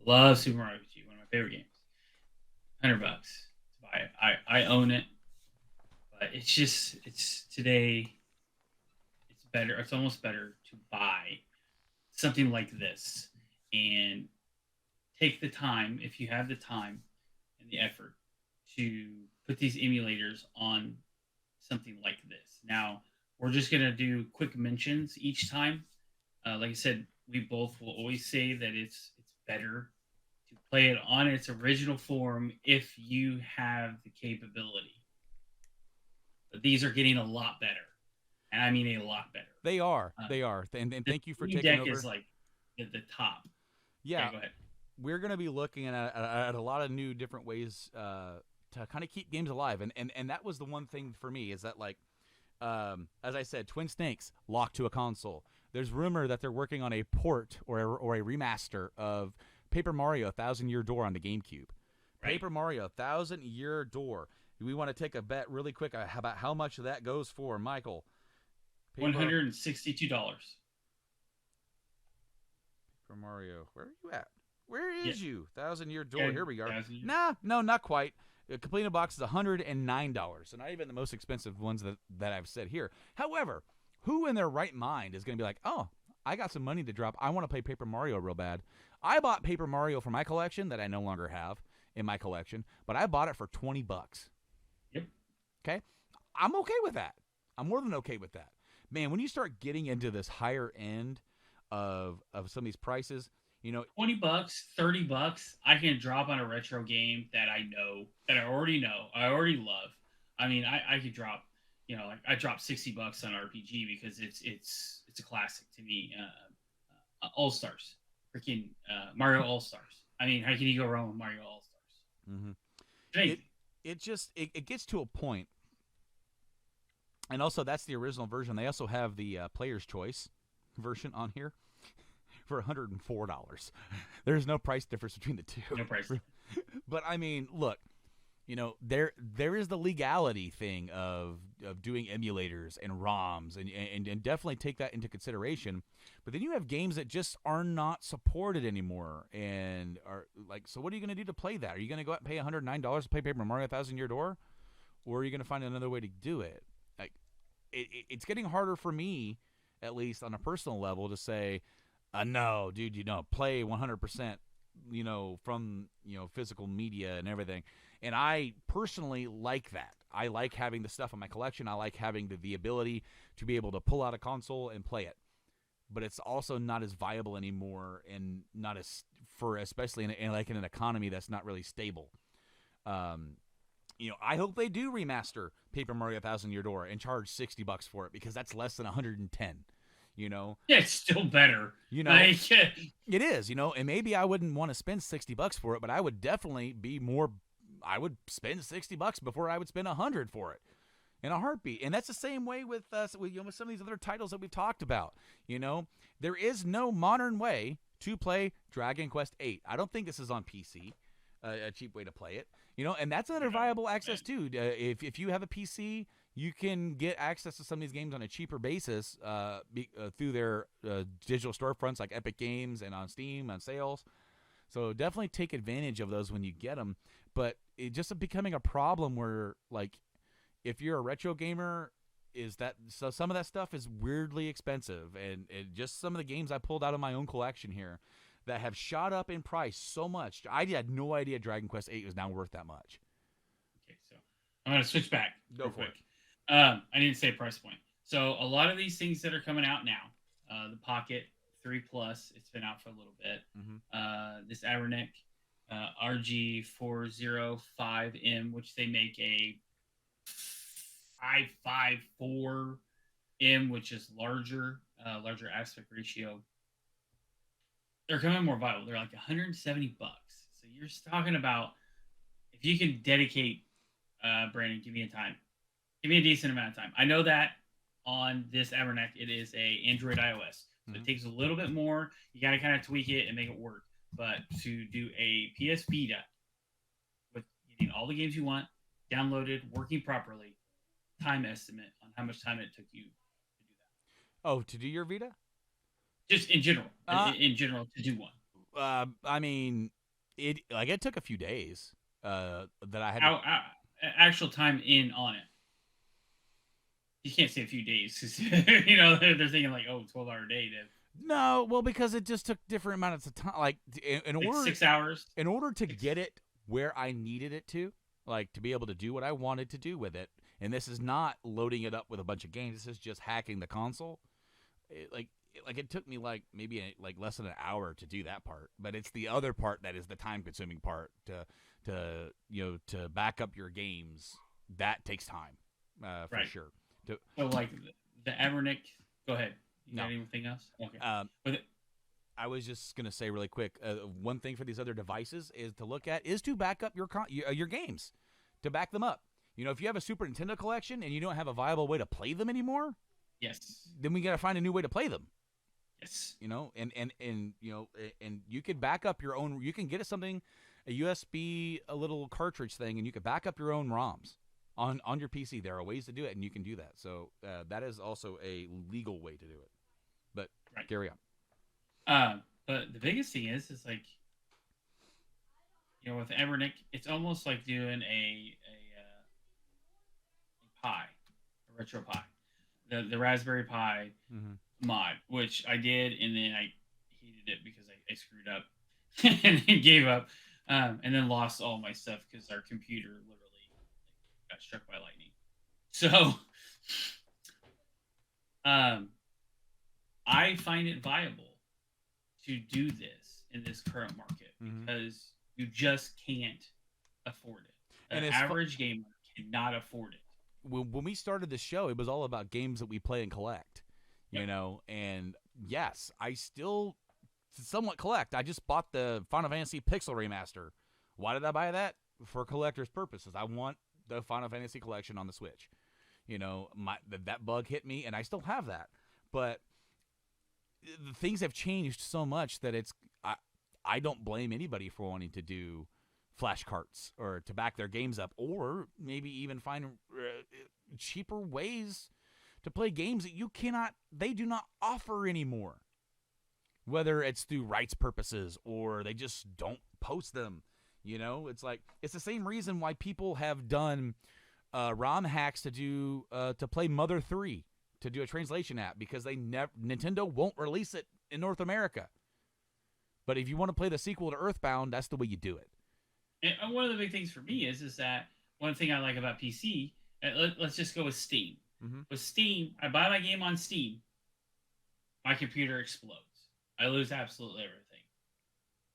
B: Love Super Mario RPG, one of my favorite games. $100 to buy it. I own it, but it's today. It's better. It's almost better to buy something like this and take the time, if you have the time and the effort, to put these emulators on something like this. Now, we're just going to do quick mentions each time. Like I said, we both will always say that it's better to play it on its original form if you have the capability. But these are getting a lot better. And I mean a lot better.
A: They are. And thank you for taking
B: deck
A: over.
B: is like at the top.
A: Yeah.
B: Go ahead.
A: We're going to be looking at a lot of new different ways to kind of keep games alive. And that was the one thing for me is that, like, as I said, Twin Snakes locked to a console. There's rumor that they're working on a port or a remaster of Paper Mario 1,000-Year Door on the GameCube. Right. Paper Mario 1,000-Year Door. We want to take a bet really quick about how much that goes for, Michael.
B: $162.
A: Paper Mario. Where are you at? Where is you? 1,000-Year Door.
B: Yeah,
A: Here we are. No, not quite. A complete box is $109. So not even the most expensive ones that I've said here. However, who in their right mind is going to be like, oh, I got some money to drop. I want to play Paper Mario real bad. I bought Paper Mario for my collection that I no longer have in my collection, but I bought it for $20.
B: Yep.
A: Okay? I'm okay with that. I'm more than okay with that. Man, when you start getting into this higher end of some of these prices,
B: $20, $30, I can drop on a retro game that I already know, I already love. I mean, I could drop, like I dropped $60 on RPG because it's a classic to me. All Stars, freaking Mario All Stars. I mean, how can you go wrong with Mario All Stars?
A: Mm-hmm. It gets to a point And also, that's the original version. They also have the Player's Choice version on here for $104. There's no price difference between the two.
B: No price.
A: But I mean, look, there is the legality thing of doing emulators and ROMs, and definitely take that into consideration. But then you have games that just are not supported anymore, and are like, so what are you going to do to play that? Are you going to go out and pay $109 to play Paper Mario Thousand Year Door, or are you going to find another way to do it? Like, it's getting harder for me, at least on a personal level, to say, no, dude, play 100%, from physical media and everything. And I personally like that. I like having the stuff in my collection. I like having the ability to be able to pull out a console and play it. But it's also not as viable anymore, and not as especially in an economy that's not really stable. I hope they do remaster Paper Mario Thousand Year Door and charge $60 for it, because that's less than 110.
B: Yeah, it's still better.
A: It is. And maybe I wouldn't want to spend $60 for it, but I would definitely be more. I would spend $60 before I would spend $100 for it, in a heartbeat. And that's the same way with with some of these other titles that we've talked about. There is no modern way to play Dragon Quest VIII. I don't think this is on PC. A cheap way to play it. And that's another viable access too. If you have a PC, you can get access to some of these games on a cheaper basis through their digital storefronts like Epic Games and on Steam on sales. So definitely take advantage of those when you get them. But it just becoming a problem where, like, if you're a retro gamer, so some of that stuff is weirdly expensive, and just some of the games I pulled out of my own collection here that have shot up in price so much. I had no idea Dragon Quest VIII was now worth that much.
B: Okay, so I'm going to switch back real quick. I didn't say price point. So a lot of these things that are coming out now, the Pocket 3 Plus, it's been out for a little bit. Mm-hmm. This Abernic RG405M, which they make a 554M, which is larger aspect ratio. They're coming more viable. They're like $170. So you're talking about, if you can dedicate, Brandon, give me a decent amount of time. I know that on this Abernic, it is a Android iOS. So it takes a little bit more. You got to kind of tweak it and make it work. But to do a PS Vita with getting all the games you want, downloaded, working properly, time estimate on how much time it took you to do that.
A: Oh, to do your Vita?
B: Just in general. In general, to do one.
A: I mean, it took a few days that I had
B: actual time in on it. You can't say a few days, because they're thinking like, 12-hour day.
A: No, well, because it just took different amounts of time. Like, in order
B: 6 hours.
A: In order to get it where I needed it to, like, to be able to do what I wanted to do with it. And this is not loading it up with a bunch of games. This is just hacking the console. It took me maybe less than an hour to do that part, but it's the other part that is the time-consuming part to back up your games. That takes time, for sure.
B: So like the Abernic, go ahead. You got anything else? Okay.
A: I was just gonna say really quick. One thing for these other devices is to look at is to back up your games, to back them up. If you have a Super Nintendo collection and you don't have a viable way to play them anymore,
B: yes,
A: then we gotta find a new way to play them.
B: Yes.
A: And you could back up your own. You can get a USB, a little cartridge thing, and you could back up your own ROMs on your PC. There are ways to do it, and you can do that. So that is also a legal way to do it. But carry on.
B: But the biggest thing is like, with Abernic, it's almost like doing a Pi, a retro Pi, the Raspberry Pi. Mm-hmm. Mod, which I did, and then I heated it because I screwed up and then gave up, and then lost all my stuff because our computer literally got struck by lightning. So I find it viable to do this in this current market, because you just can't afford it. An average gamer cannot afford it.
A: When we started the show, it was all about games that we play and collect. And yes, I still somewhat collect. I just bought the Final Fantasy Pixel Remaster. Why did I buy that? For collector's purposes. I want the Final Fantasy collection on the Switch. That bug hit me, and I still have that. But the things have changed so much that I don't blame anybody for wanting to do flash carts or to back their games up, or maybe even find cheaper ways to play games that they do not offer anymore. Whether it's through rights purposes or they just don't post them. It's the same reason why people have done ROM hacks to play Mother 3, to do a translation app, because Nintendo won't release it in North America. But if you want to play the sequel to Earthbound, that's the way you do it.
B: And one of the big things for me is that one thing I like about PC. Let's just go with Steam.
A: Mm-hmm.
B: With Steam, I buy my game on Steam. My computer explodes. I lose absolutely everything.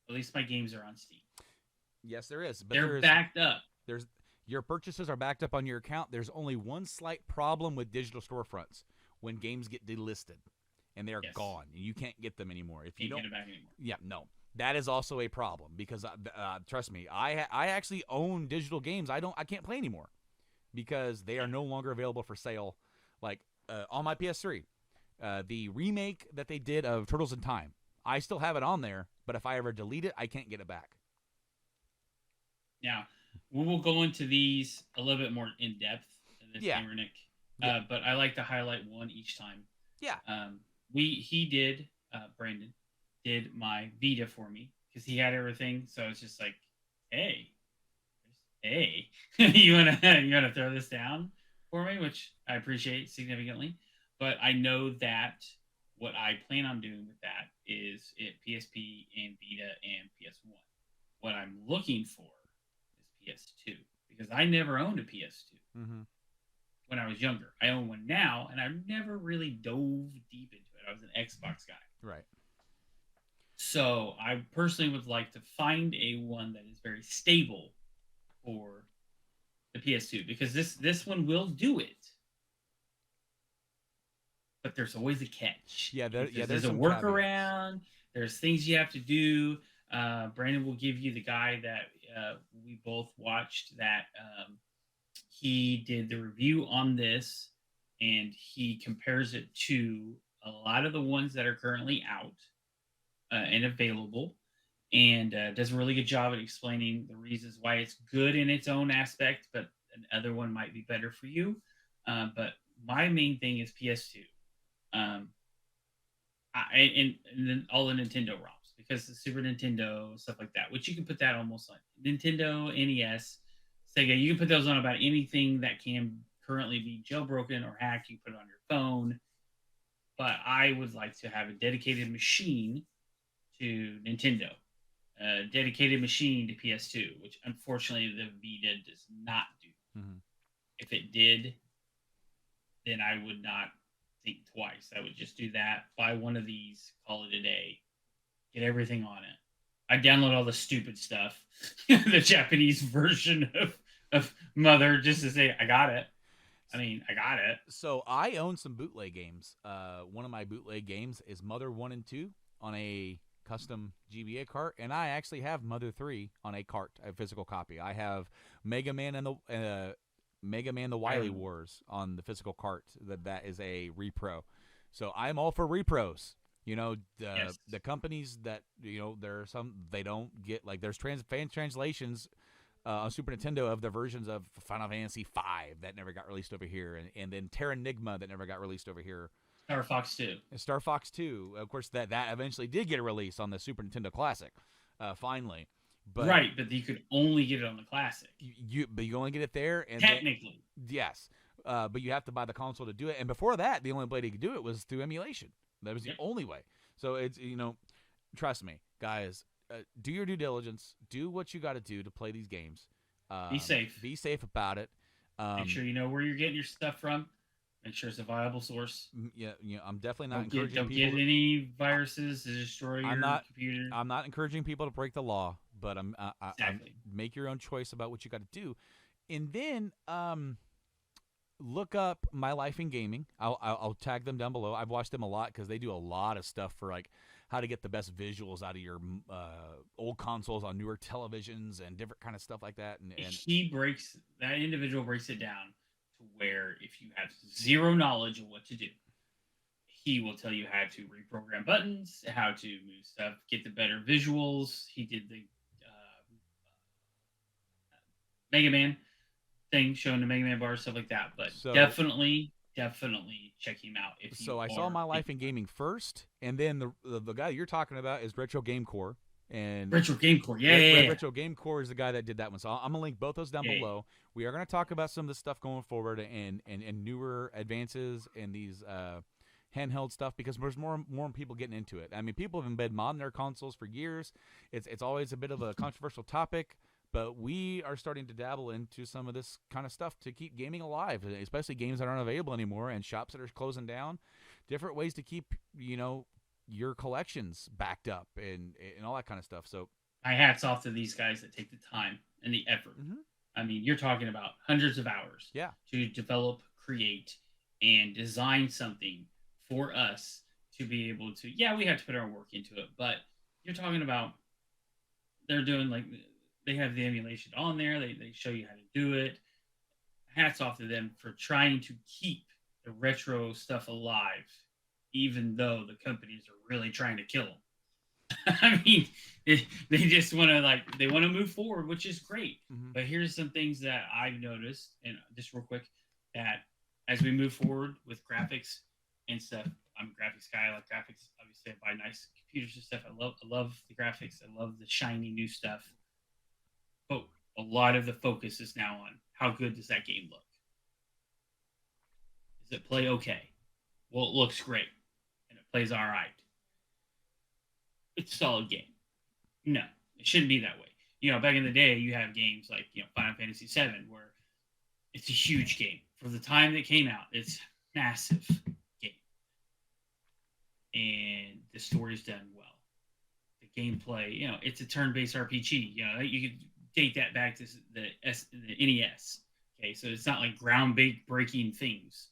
B: At least my games are on Steam.
A: Yes, there is. But
B: they're backed up.
A: Your purchases are backed up on your account. There's only one slight problem with digital storefronts: when games get delisted and they are gone, and you can't get them anymore. If you don't
B: get it back anymore.
A: Yeah, no. That is also a problem, because trust me, I actually own digital games I can't play anymore because they are no longer available for sale. Like on my PS3, the remake that they did of Turtles in Time, I still have it on there, but if I ever delete it, I can't get it back.
B: Now, we will go into these a little bit more in depth in this game, Nick. But I like to highlight one each time.
A: Yeah.
B: Brandon did my Vita for me because he had everything. So it's just like, hey, you wanna throw this down for me, which I appreciate significantly. But I know that what I plan on doing with that is PSP and Vita and PS1. What I'm looking for is PS2, because I never owned a PS2 when I was younger. I own one now, and I've never really dove deep into it. I was an Xbox guy.
A: Right.
B: So I personally would like to find a one that is very stable for the PS2, because this one will do it. But there's always a catch.
A: There's
B: a workaround. There's things you have to do. Brandon will give you the guy that we both watched that he did the review on this, and he compares it to a lot of the ones that are currently out and available, and does a really good job at explaining the reasons why it's good in its own aspect, but another one might be better for you. But my main thing is PS2. And then all the Nintendo ROMs, because the Super Nintendo, stuff like that, which you can put that almost on Nintendo, NES, Sega. You can put those on about anything that can currently be jailbroken or hacked. You can put it on your phone. But I would like to have a dedicated machine to Nintendo, a dedicated machine to PS2, which unfortunately the Vita does not do.
A: Mm-hmm.
B: If it did, then I would not think twice. I would just do that, buy one of these, call it a day, get everything on it. I download all the stupid stuff, the Japanese version of Mother, just to say I got it. I got it.
A: So I own some bootleg games. One of my bootleg games is Mother 1 and 2 on a custom GBA cart, and I actually have Mother 3 on a cart, a physical copy. I have Mega Man the Wily Wars on the physical cart. That is a repro. So I'm all for repros. The companies that there are some, they don't get, like, there's fan translations on Super Nintendo of the versions of Final Fantasy V that never got released over here, and then Terranigma that never got released over here.
B: Star Fox 2.
A: Star Fox 2, of course, that eventually did get a release on the Super Nintendo Classic, finally. But
B: right, but you could only get it on the Classic.
A: But you only get it there, and
B: technically,
A: yes. But you have to buy the console to do it, and before that, the only way you could do it was through emulation. That was the only way. So it's trust me, guys. Do your due diligence. Do what you got to do to play these games.
B: Be safe.
A: Be safe about it.
B: Make sure you know where you're getting your stuff from. Make sure it's a viable source.
A: Yeah, I'm definitely not encouraging people.
B: Don't get any viruses to destroy your computer.
A: I'm not encouraging people to break the law, but I'm make your own choice about what you got to do, and then look up My Life in Gaming. I'll tag them down below. I've watched them a lot because they do a lot of stuff for, like, how to get the best visuals out of your old consoles on newer televisions and different kind of stuff like that. And
B: that individual breaks it down to where if you have zero knowledge of what to do, he will tell you how to reprogram buttons, how to move stuff, get the better visuals. He did the Mega Man thing, showing the Mega Man bar, stuff like that. But
A: So
B: definitely check him out if you
A: I saw
B: are
A: My Life
B: thinking
A: in
B: about
A: Gaming first, and then the guy you're talking about is Retro Game Core, and
B: Retro Game Core. Yeah.
A: Retro Game Core is the guy that did that one. So I'm gonna link both those down
B: Yeah.
A: below. We are gonna talk about some of this stuff going forward and newer advances in these handheld stuff because there's more people getting into it. I mean, people have been modding their consoles for years. It's always a bit of a controversial topic, but we are starting to dabble into some of this kind of stuff to keep gaming alive, especially games that aren't available anymore and shops that are closing down. Different ways to keep your collections backed up and all that kind of stuff. So
B: My hat's off to these guys that take the time and the effort. I mean, you're talking about hundreds of hours
A: yeah,
B: to develop, create, and design something for us to be able to. Yeah, we have to put our work into it, but you're talking about they're doing like they have the emulation on there. They show you how to do it. Hats off to them for trying to keep the retro stuff alive, even though the companies are really trying to kill them. I mean, they just want to they want to move forward, which is great. But here's some things that I've noticed, and just real quick, that as we move forward with graphics and stuff, I'm a graphics guy. I like graphics. Obviously, I buy nice computers and stuff. I love the graphics. I love the shiny new stuff. But a lot of the focus is now on how good does that game look? Does it play okay? Well, it looks great, and it plays all right. It's a solid game. No, it shouldn't be that way. Back in the day, you have games like Final Fantasy VII, where it's a huge game for the time that came out. It's massive game, and the story's done well. The gameplay, it's a turn-based RPG. You could date that back to the NES. Okay, so it's not like ground-breaking things,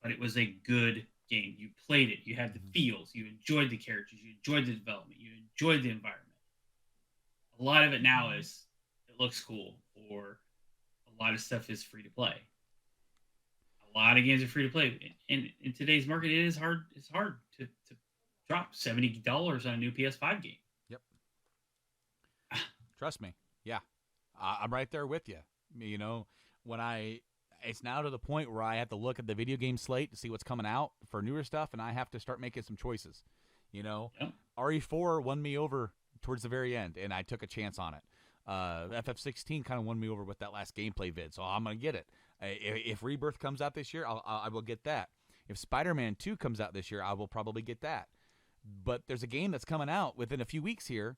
B: but it was a good game. You played it. You had the feels. You enjoyed the characters. You enjoyed the development. You enjoyed the environment. A lot of it now is it looks cool, or a lot of stuff is free to play. A lot of games are free to play. And in today's market, it is hard. It's hard to drop $70 on a new PS5 game.
A: Yep. Trust me. Yeah, I'm right there with you. It's now to the point where I have to look at the video game slate to see what's coming out for newer stuff, and I have to start making some choices. Yep. RE4 won me over towards the very end, and I took a chance on it. FF16 kind of won me over with that last gameplay vid, so I'm going to get it. If Rebirth comes out this year, I will get that. If Spider-Man 2 comes out this year, I will probably get that. But there's a game that's coming out within a few weeks here,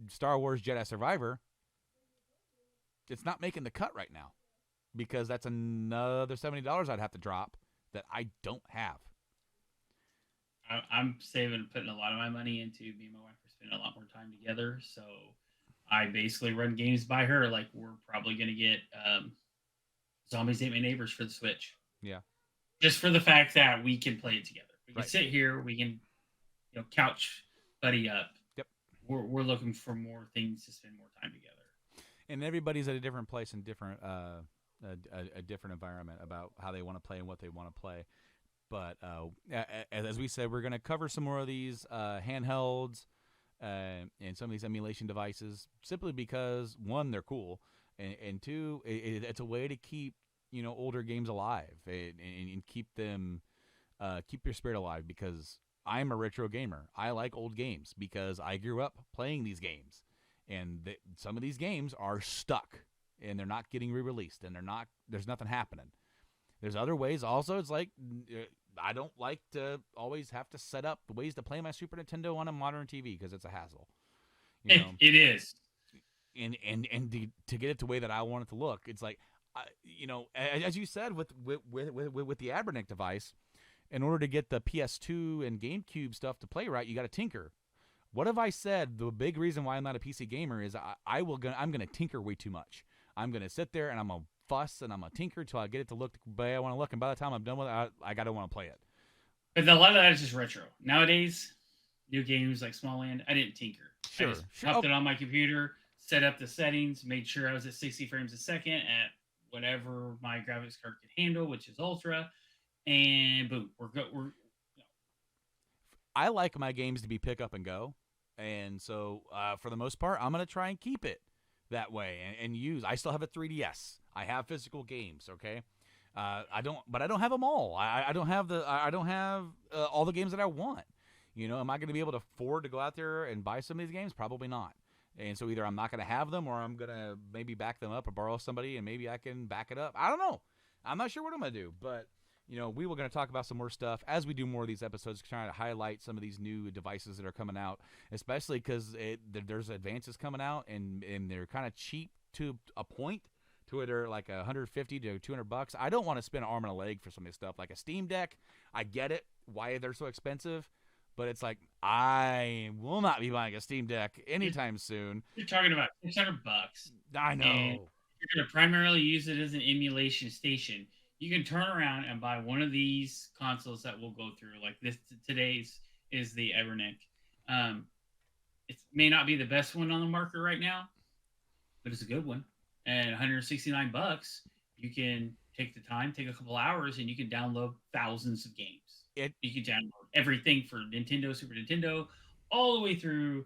A: Star Wars Jedi Survivor. It's not making the cut right now because that's another $70 I'd have to drop that I don't have.
B: I'm putting a lot of my money into me and my wife are spending a lot more time together. So I basically run games by her. Like we're probably going to get Zombies Ate My Neighbors for the Switch.
A: Yeah.
B: Just for the fact that we can play it together. We can
A: right.
B: sit here. We can, couch buddy up.
A: Yep.
B: We're looking for more things to spend more time together.
A: And everybody's at a different place and different a different environment about how they want to play and what they want to play. But as we said, we're going to cover some more of these handhelds and some of these emulation devices simply because, one, they're cool, and two, it's a way to keep older games alive and keep them keep your spirit alive. Because I'm a retro gamer. I like old games because I grew up playing these games, and some of these games are stuck and they're not getting re-released, and there's nothing happening. There's other ways also. It's like I don't like to always have to set up the ways to play my Super Nintendo on a modern TV because it's a hassle.
B: It is.
A: And to get it the way that I want it to look, it's like, as you said with the Abernic device, in order to get the PS2 and GameCube stuff to play right, you got to tinker. What have I said? The big reason why I'm not a PC gamer is I'm gonna tinker way too much. I'm gonna sit there and I'm gonna fuss and I'm gonna tinker until I get it to look the way I want to look, and by the time I'm done with it, I gotta want to play it.
B: But a lot of that is just retro. Nowadays, new games like Smallland, I didn't tinker.
A: Sure.
B: I just popped it on my computer, set up the settings, made sure I was at 60 frames a second at whatever my graphics card can handle, which is Ultra, and boom, we're good.
A: I like my games to be pick up and go, and so for the most part, I'm gonna try and keep it that way and use. I still have a 3DS. I have physical games. Okay, but I don't have them all. I don't have all the games that I want. Am I going to be able to afford to go out there and buy some of these games? Probably not. And so either I'm not going to have them, or I'm going to maybe back them up or borrow somebody, and maybe I can back it up. I don't know. I'm not sure what I'm going to do, but we were going to talk about some more stuff as we do more of these episodes, trying to highlight some of these new devices that are coming out, especially because there's advances coming out, and they're kind of cheap to a point, to where they're like $150 to $200. I don't want to spend an arm and a leg for some of this stuff. Like a Steam Deck, I get it, why they're so expensive, but it's like I will not be buying a Steam Deck anytime soon.
B: You're talking about $600.
A: I know.
B: And you're going to primarily use it as an emulation station. You can turn around and buy one of these consoles that we'll go through. Like this, today's is the Remake. It may not be the best one on the market right now, but it's a good one. And $169, you can take the time, take a couple hours, and you can download thousands of games. You can download everything for Nintendo, Super Nintendo, all the way through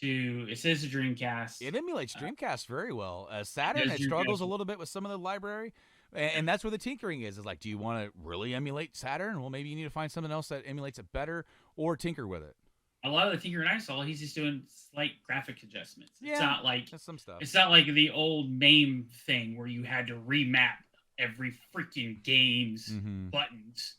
B: to, it says the Dreamcast.
A: It emulates Dreamcast very well. Saturn, it struggles a little bit with some of the library, and that's where the tinkering is. Is like, do you want to really emulate Saturn? Well, maybe you need to find something else that emulates it better, or tinker with it.
B: A lot of the tinkering I saw, he's just doing slight graphic adjustments.
A: Yeah,
B: it's not like
A: some stuff.
B: It's not like the old MAME thing where you had to remap every freaking game's buttons.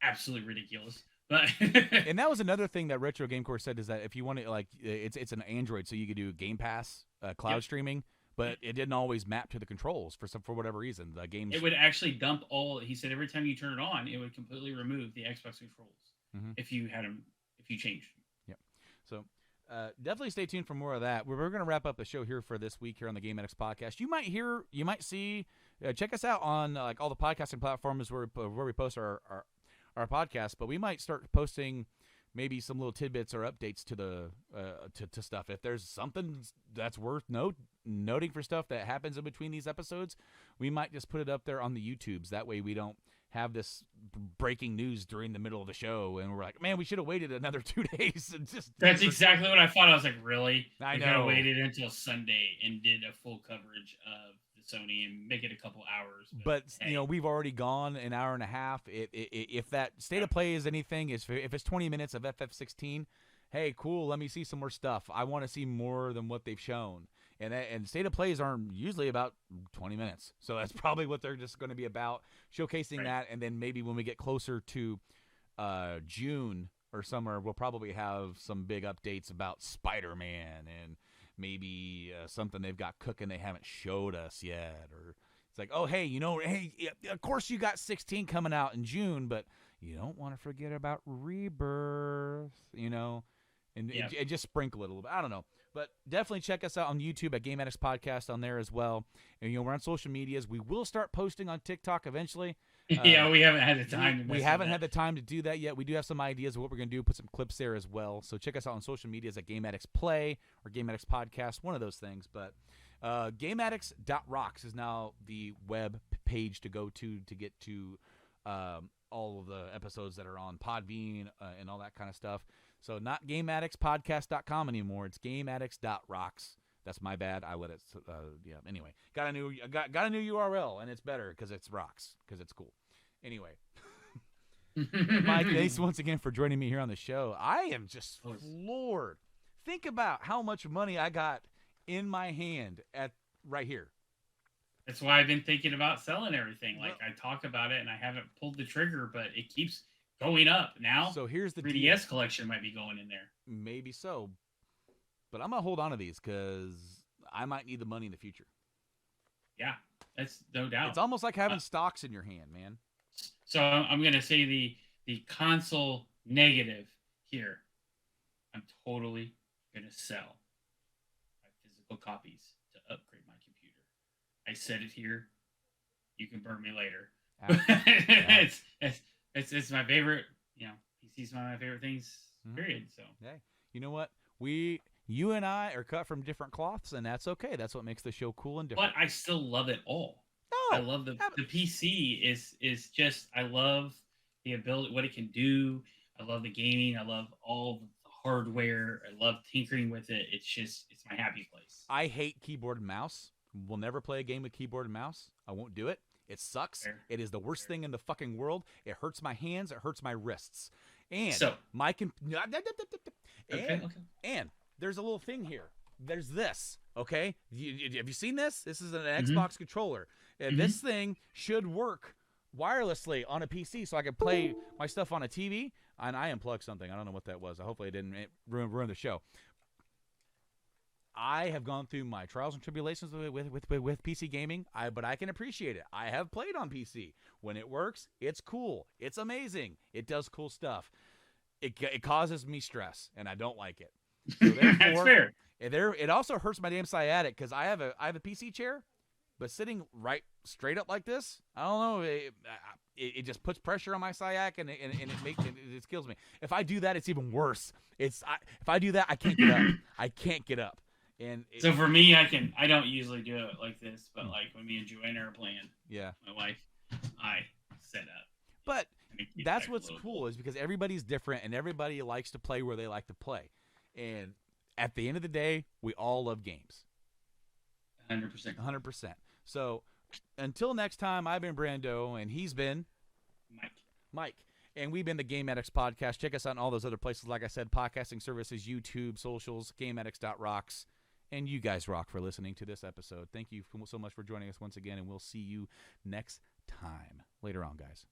B: Absolutely ridiculous. But
A: and that was another thing that Retro Game Core said, is that if you want to, like, it's an Android, so you could do Game Pass cloud streaming, but it didn't always map to the controls for whatever reason. The games,
B: it would actually dump all. He said every time you turn it on, it would completely remove the Xbox controls if you changed them.
A: Yep. So definitely stay tuned for more of that. We're going to wrap up the show here for this week here on the Game Addicts podcast. You might see, check us out on like all the podcasting platforms where we post our podcast, but we might start posting maybe some little tidbits or updates to the to stuff. If there's something that's worth noting for stuff that happens in between these episodes, we might just put it up there on the YouTubes. That way we don't have this breaking news during the middle of the show and we're like, man, we should have waited another 2 days and just.
B: That's exactly what I thought. I was like, really?
A: I know.
B: Could have waited until Sunday and did a full coverage of Sony and make it a couple hours.
A: But hey, we've already gone an hour and a half. If that state of play is anything, if it's 20 minutes of FF16, hey, cool, let me see some more stuff. I want to see more than what they've shown. And state of plays aren't usually about 20 minutes. So that's probably what they're just going to be about, showcasing that. And then maybe when we get closer to June or somewhere, we'll probably have some big updates about Spider-Man and maybe something they've got cooking they haven't showed us yet. Or it's like, oh, hey, of course you got 16 coming out in June, but you don't want to forget about Rebirth, and it just sprinkle it a little bit. I don't know. But definitely check us out on YouTube at Game Addicts Podcast on there as well. And, we're on social medias. We will start posting on TikTok eventually.
B: Yeah, we haven't had the time.
A: We haven't had the time to do that yet. We do have some ideas of what we're going to do, put some clips there as well. So check us out on social medias at Game Addicts Play or Game Addicts Podcast, one of those things. But GameAddicts.rocks is now the web page to go to get to all of the episodes that are on Podbean and all that kind of stuff. So not GameAddictsPodcast.com anymore. It's GameAddicts.rocks. That's my bad. I let it. Anyway, got a new URL, and it's better because it's rocks, because it's cool. Anyway, Mike, thanks once again for joining me here on the show. I am just floored. Think about how much money I got in my hand right here.
B: That's why I've been thinking about selling everything. Like, I talk about it, and I haven't pulled the trigger, but it keeps going up now.
A: So here's the
B: 3DS collection might be going in there.
A: Maybe so. But I'm going to hold on to these because I might need the money in the future.
B: Yeah, that's no doubt.
A: It's almost like having stocks in your hand, man.
B: So I'm going to say the console negative here. I'm totally going to sell my physical copies to upgrade my computer. I said it here. You can burn me later. It's my favorite. PC's one of my favorite things. Period. So
A: hey, you know what? You and I are cut from different cloths, and that's okay. That's what makes the show cool and different.
B: But I still love it all. I
A: No.
B: love the PC is just I love the ability what it can do. I love the gaming. I love all the hardware. I love tinkering with it. It's my happy place.
A: I hate keyboard and mouse. Will never play a game with keyboard and mouse. I won't do it. It sucks.
B: Fair.
A: It is the worst
B: Fair.
A: thing in the fucking world. It hurts my hands. It hurts my wrists. And
B: So
A: my
B: okay.
A: and there's a little thing here. There's this. Okay, have you seen this? This is an
B: Mm-hmm.
A: Xbox controller. And this thing should work wirelessly on a PC, so I can play my stuff on a TV. And I unplugged something. I don't know what that was. Hopefully, it didn't ruin the show. I have gone through my trials and tribulations with PC gaming, but I can appreciate it. I have played on PC. When it works, it's cool. It's amazing. It does cool stuff. It causes me stress, and I don't like it. So
B: That's fair.
A: It also hurts my damn sciatic because I have a PC chair, but sitting right straight up like this, I don't know. It just puts pressure on my sciatic and it kills me. If I do that, it's even worse. If I do that, I can't get up. I can't get up. And
B: So for me, I don't usually do it like this, but like when me and Joanna are playing,
A: yeah,
B: my wife, I set up.
A: but
B: and it keeps
A: that's
B: back a
A: what's
B: little
A: cool is because everybody's different and everybody likes to play where they like to play. And at the end of the day, we all love games.
B: 100%.
A: 100%. So until next time, I've been Brando, and he's been Mike. And we've been the Game Addicts Podcast. Check us out on all those other places. Like I said, podcasting services, YouTube, socials, GameAddicts.rocks. And you guys rock for listening to this episode. Thank you so much for joining us once again, and we'll see you next time. Later on, guys.